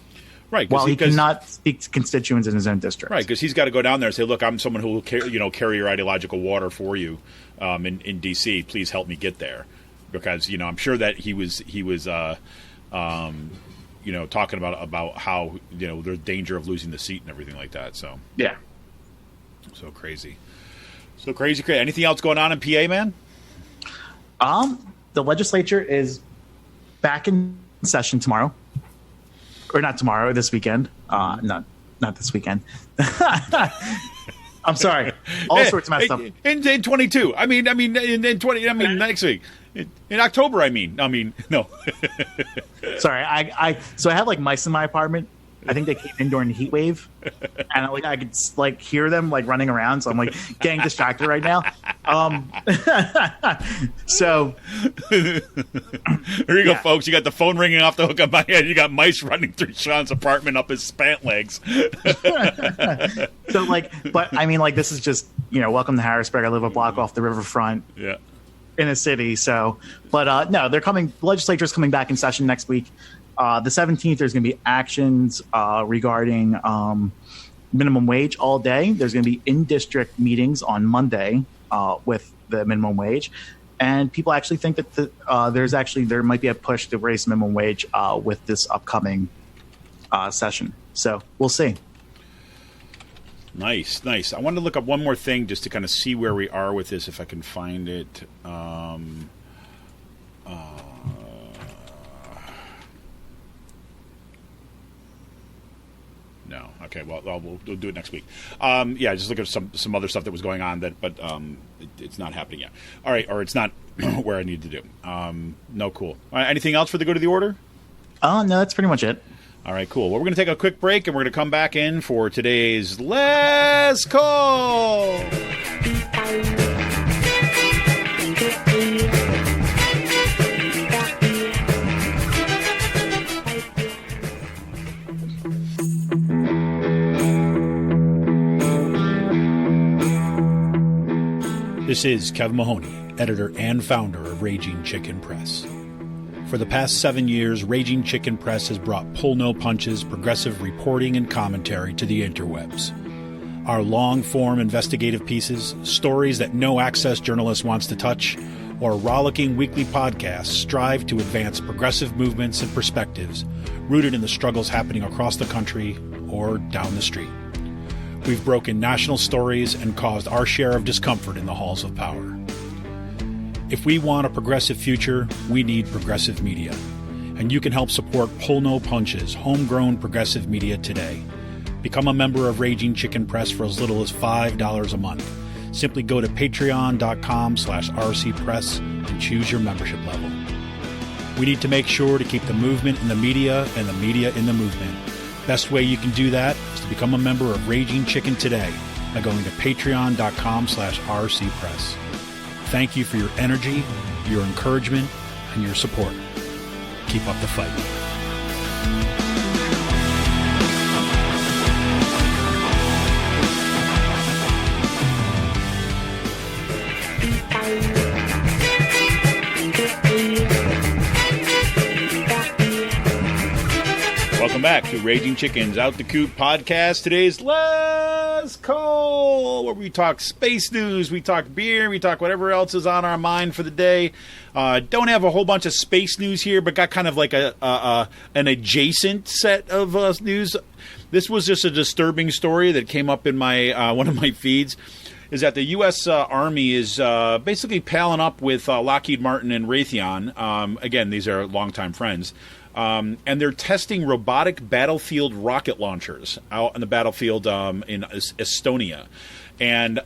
Right. While he cannot speak to constituents in his own district. Right, because he's got to go down there and say, look, I'm someone who will carry your ideological water for you in D.C. Please help me get there. Because, I'm sure that he was talking about how, there's danger of losing the seat and everything like that. So, yeah. So crazy. Anything else going on in PA, man? The legislature is back in session tomorrow, or not tomorrow, this weekend. Not this weekend. I'm sorry. All sorts of messed up. In 22. I mean, in 20. I mean, next week. In October. No. Sorry. So I have like mice in my apartment. I think they came in during the heat wave, and I could like hear them like running around. So I'm like getting distracted right now. So here you go, folks. You got the phone ringing off the hook on my head. You got mice running through Sean's apartment up his pant legs. So but I mean, like this is just welcome to Harrisburg. I live a block off the riverfront. Yeah. in a city. So, but no, they're coming. Legislature's coming back in session next week. The 17th, there's going to be actions regarding minimum wage all day. There's going to be in-district meetings on Monday with the minimum wage. And people actually think that there might be a push to raise minimum wage with this upcoming session. So we'll see. Nice. I wanted to look up one more thing just to kind of see where we are with this, if I can find it. No. Okay. Well, we'll do it next week. Yeah, just look at some other stuff that was going on but it's not happening yet. All right, or it's not where I need to do. No, cool. All right, anything else for the go to the order? No, that's pretty much it. All right, cool. Well, we're going to take a quick break, and we're going to come back in for today's Last Call. This is Kevin Mahoney, editor and founder of Raging Chicken Press. For the past 7 years, Raging Chicken Press has brought pull-no-punches, progressive reporting and commentary to the interwebs. Our long-form investigative pieces, stories that no-access journalist wants to touch, or rollicking weekly podcasts strive to advance progressive movements and perspectives rooted in the struggles happening across the country or down the street. We've broken national stories and caused our share of discomfort in the halls of power. If we want a progressive future, we need progressive media. And you can help support Pull No Punches, homegrown progressive media today. Become a member of Raging Chicken Press for as little as $5 a month. Simply go to patreon.com/rcpress and choose your membership level. We need to make sure to keep the movement in the media and the media in the movement. Best way you can do that is to become a member of Raging Chicken today by going to patreon.com/rcpress. Thank you for your energy, your encouragement, and your support. Keep up the fight. Welcome back to Raging Chicken's Out the Coop podcast. Today's Last Call, where we talk space news, we talk beer, we talk whatever else is on our mind for the day. Don't have a whole bunch of space news here, but got kind of like an adjacent set of news. This was just a disturbing story that came up in my one of my feeds. Is that the U.S. Army is basically palling up with Lockheed Martin and Raytheon. Again, these are longtime friends. And they're testing robotic battlefield rocket launchers out on the battlefield in Estonia. And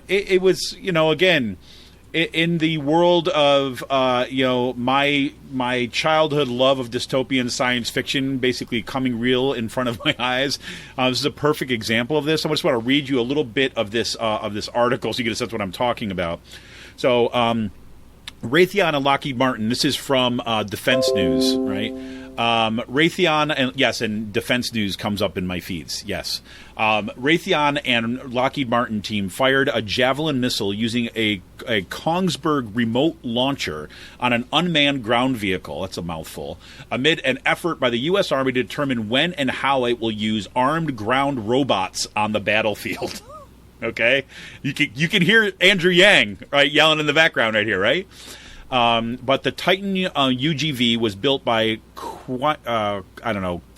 it was, again, in the world of, my childhood love of dystopian science fiction basically coming real in front of my eyes. This is a perfect example of this. I just want to read you a little bit of this article so you get a sense of what I'm talking about. So, Raytheon and Lockheed Martin, this is from Defense News, right? Raytheon, and Defense News comes up in my feeds, yes. Raytheon and Lockheed Martin team fired a Javelin missile using a Kongsberg remote launcher on an unmanned ground vehicle, that's a mouthful, amid an effort by the U.S. Army to determine when and how it will use armed ground robots on the battlefield. Okay? You can hear Andrew Yang, right, yelling in the background right here, right? But the Titan UGV was built by,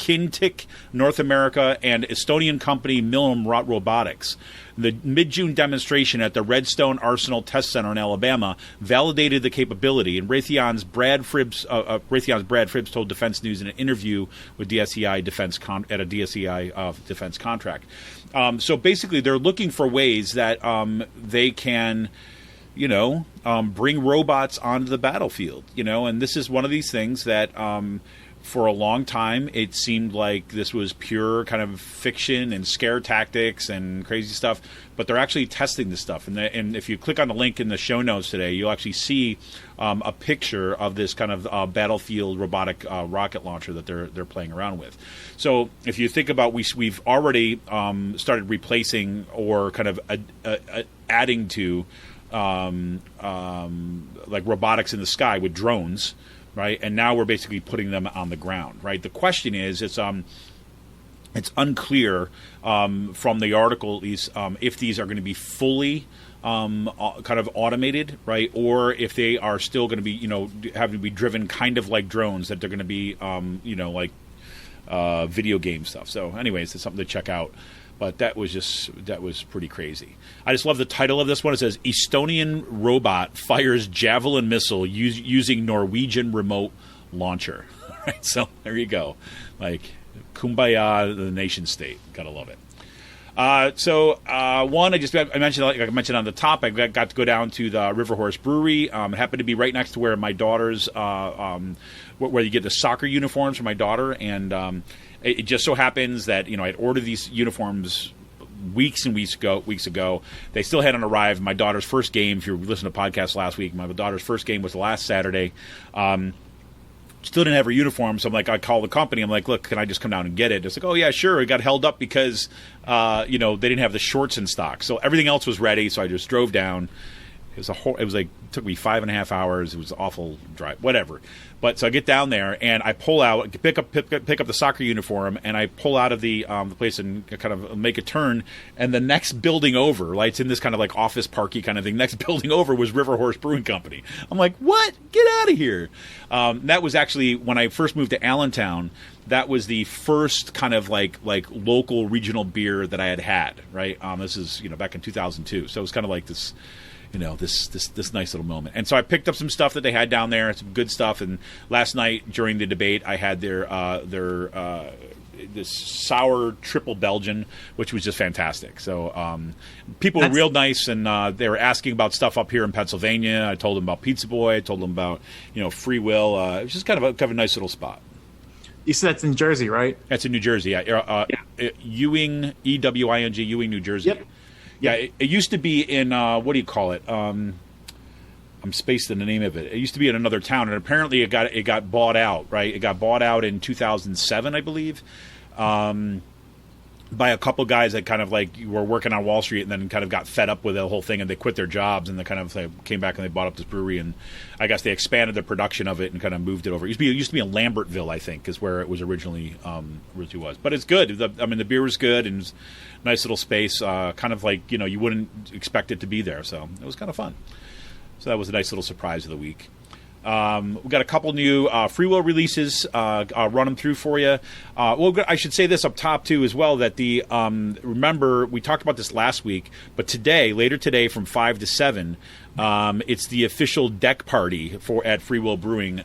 Kintic North America and Estonian company Millam Robotics. The mid-June demonstration at the Redstone Arsenal Test Center in Alabama validated the capability, and Raytheon's Brad Fribbs told Defense News in an interview with DSEI Defense Defense contract. So basically, they're looking for ways that they can, bring robots onto the battlefield, and this is one of these things that for a long time it seemed like this was pure kind of fiction and scare tactics and crazy stuff, but they're actually testing this stuff. And if you click on the link in the show notes today, you'll actually see a picture of this kind of battlefield robotic rocket launcher that they're playing around with. So if you think about, we've already started replacing or kind of adding to like robotics in the sky with drones, right? And now we're basically putting them on the ground, right? The question is, it's unclear from the article at least if these are going to be fully kind of automated, right? Or if they are still going to be, having to be driven kind of like drones, that they're going to be, like video game stuff. So anyways, it's something to check out. But that was pretty crazy. I just love the title of this one. It says, Estonian robot fires javelin missile using Norwegian remote launcher. Right, so there you go. Like, kumbaya, the nation state. Gotta love it. One, I mentioned, like I mentioned on the top, I got to go down to the River Horse Brewery. It happened to be right next to where my daughter's, where you get the soccer uniforms for my daughter. And it just so happens that, I'd ordered these uniforms weeks ago. They still hadn't arrived. My daughter's first game, if you listened to the podcast last week, my daughter's first game was last Saturday. Still didn't have her uniform, so I called the company. I'm like, look, can I just come down and get it? It's like, oh yeah, sure. It got held up because, they didn't have the shorts in stock. So everything else was ready. So I just drove down. It took me 5.5 hours. It was an awful drive, whatever. But so I get down there and I pull out, pick up the soccer uniform, and I pull out of the place and kind of make a turn. And the next building over, like it's in this kind of like office parky kind of thing. Next building over was River Horse Brewing Company. I'm like, what? Get out of here! That was actually when I first moved to Allentown. That was the first kind of like local regional beer that I had. Right. This is back in 2002. So it was kind of like this. This nice little moment. And so I picked up some stuff that they had down there, some good stuff. And last night during the debate, I had their this sour triple Belgian, which was just fantastic. So people were real nice, and they were asking about stuff up here in Pennsylvania. I told them about Pizza Boy. I told them about Free Will. It was just kind of a nice little spot. You said that's in Jersey, right? That's in New Jersey. Yeah. Ewing, E-W-I-N-G, Ewing, New Jersey. Yep. Yeah, it used to be in, what do you call it? I'm spaced in the name of it. It used to be in another town, and apparently it got bought out, right? It got bought out in 2007, I believe, by a couple guys that kind of were working on Wall Street and then kind of got fed up with the whole thing, and they quit their jobs, and they kind of came back and they bought up this brewery, and I guess they expanded the production of it and kind of moved it over. It used to be in Lambertville, I think, is where it was originally was. But it's good. The beer was good, and it was a nice little space, kind of like, you wouldn't expect it to be there. So it was kind of fun. So that was a nice little surprise of the week. We've got a couple new Free Will releases. I'll run them through for you. I should say this up top, too, as well, that remember, we talked about this last week, but later today from 5 to 7, it's the official deck party at Free Will Brewing.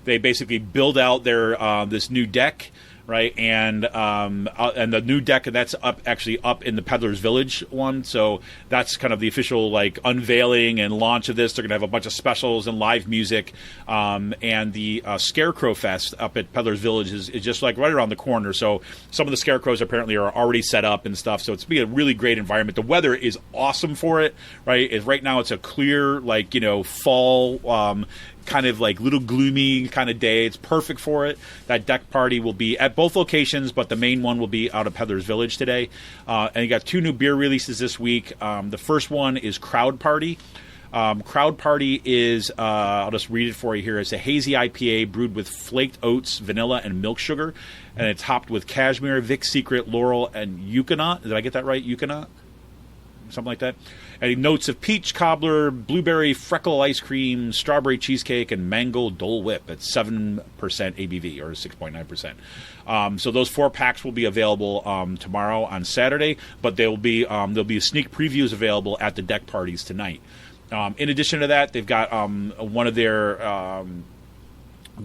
They basically build out their this new deck. Right, and the new deck that's up in the Peddler's Village one, so that's kind of the official unveiling and launch of this. They're gonna have a bunch of specials and live music, and the Scarecrow Fest up at Peddler's Village is just right around the corner. So some of the scarecrows apparently are already set up and stuff. So it's be a really great environment. The weather is awesome for it. Right now it's a clear fall. Kind of little gloomy kind of day. It's perfect for it. That deck party will be at both locations, but the main one will be out of Peddler's Village today. And you got 2 new beer releases this week. The first one is Crowd Party. Crowd Party is, I'll just read it for you here. It's a hazy IPA brewed with flaked oats, vanilla, and milk sugar. And it's hopped with cashmere, Vic Secret, Laurel, and Yukonot. Did I get that right? Yukonot? Something like that. And notes of peach cobbler, blueberry freckle ice cream, strawberry cheesecake, and mango Dole Whip at 7% ABV, or 6.9%. So those 4 packs will be available tomorrow on Saturday, but there'll be sneak previews available at the deck parties tonight. In addition to that, they've got one of their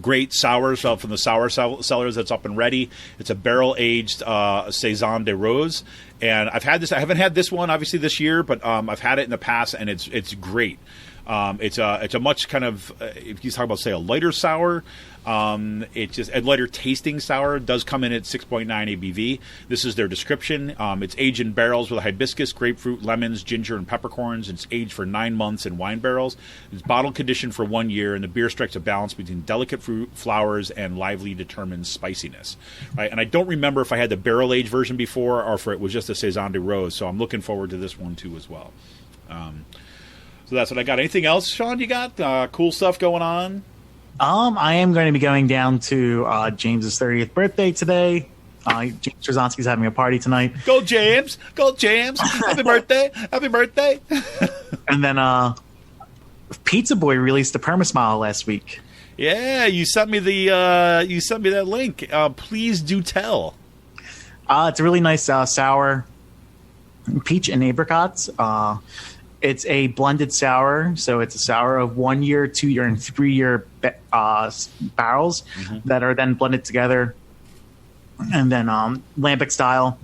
great sours from the sour cellars that's up and ready. It's a barrel-aged Saison de Rose. And I've had this. I haven't had this one, obviously, this year, but I've had it in the past, and it's great. It's a much kind of, if you talk about, say, a lighter sour, it's just a lighter tasting sour. It does come in at 6.9 ABV. This is their description. It's aged in barrels with hibiscus, grapefruit, lemons, ginger, and peppercorns. It's aged for 9 months in wine barrels. It's bottle conditioned for 1 year, and the beer strikes a balance between delicate fruit, flowers, and lively determined spiciness. Right? And I don't remember if I had the barrel aged version before or if it was just a Saison de Rose. So I'm looking forward to this one too as well. So that's what I got. Anything else, Sean? You got cool stuff going on? I am going to be going down to James's 30th birthday today. James Trzonski's having a party tonight. Go James! Go James! Happy birthday! Happy birthday! And then Pizza Boy released a PermaSmile last week. Yeah, you sent me that link. Please do tell. It's a really nice sour, peach and apricots. It's a blended sour, so it's a sour of 1 year, 2 year, and 3 year barrels that are then blended together, and then lambic style.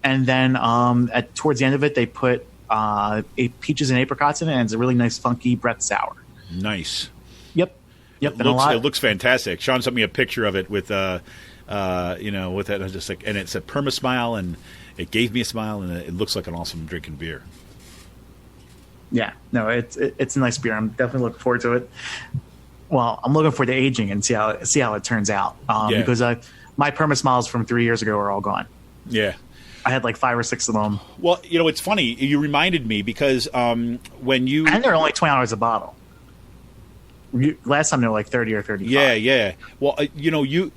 And then towards the end of it, they put peaches and apricots in it, and it's a really nice, funky Brett sour. Nice. Yep. It looks fantastic. Sean sent me a picture of it with with that. I was just like, and it said PermaSmile, and it gave me a smile, and it looks like an awesome drinking beer. Yeah, no, it's a nice beer. I'm definitely looking forward to it. Well, I'm looking forward to aging and see how it turns out. Because my PermaSmiles from 3 years ago are all gone. Yeah. I had like 5 or 6 of them. Well, it's funny. You reminded me because when you... And they're only $20 a bottle. Last time they were like 30 or 35. Yeah. Well, you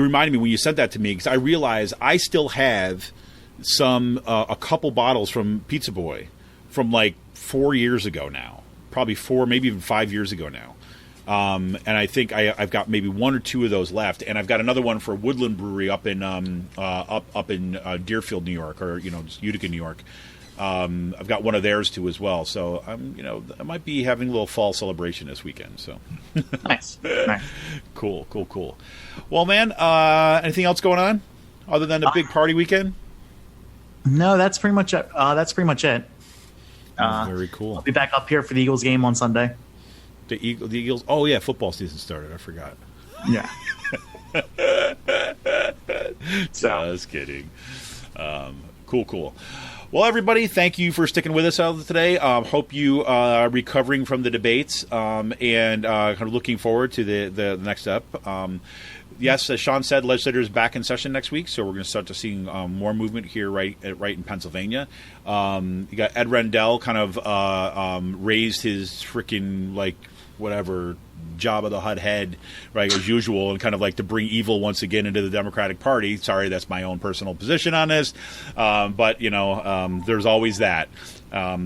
reminded me when you said that to me, because I realized I still have a couple bottles from Pizza Boy from like 4 years ago now. Probably 4, maybe even 5 years ago now. And I think I've got maybe 1 or 2 of those left, and I've got another one for Woodland Brewery up in Deerfield, New York, or just Utica, New York. I've got one of theirs too as well. So I might be having a little fall celebration this weekend. So nice. Cool. Well, man, anything else going on other than the big party weekend? No, that's pretty much it. Very cool. I'll be back up here for the Eagles game on Sunday. The Eagles. Oh yeah, football season started. I forgot. Yeah. Just kidding. Cool. Well, everybody, thank you for sticking with us today. Hope you are recovering from the debates and kind of looking forward to the next step. Yes, as Sean said, legislators back in session next week, so we're going to start to seeing more movement here right in Pennsylvania. You got Ed Rendell kind of raised his freaking whatever Jabba the Hutt head, right, as usual, and kind of to bring evil once again into the Democratic Party. Sorry, that's my own personal position on this, but there's always that.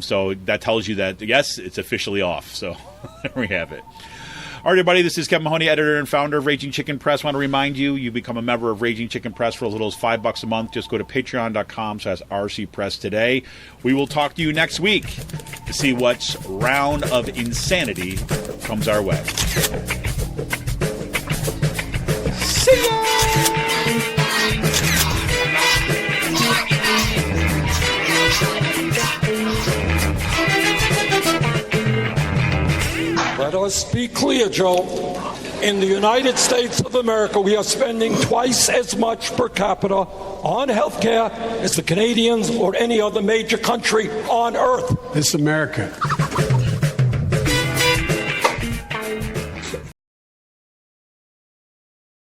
So that tells you that yes, it's officially off. So there we have it. All right, everybody, this is Kevin Mahoney, editor and founder of Raging Chicken Press. I want to remind you become a member of Raging Chicken Press for as little as $5 a month. Just go to patreon.com/RC Press today. We will talk to you next week to see what round of insanity comes our way. See ya! Let us be clear, Joe. In the United States of America, we are spending twice as much per capita on health care as the Canadians or any other major country on earth. This America.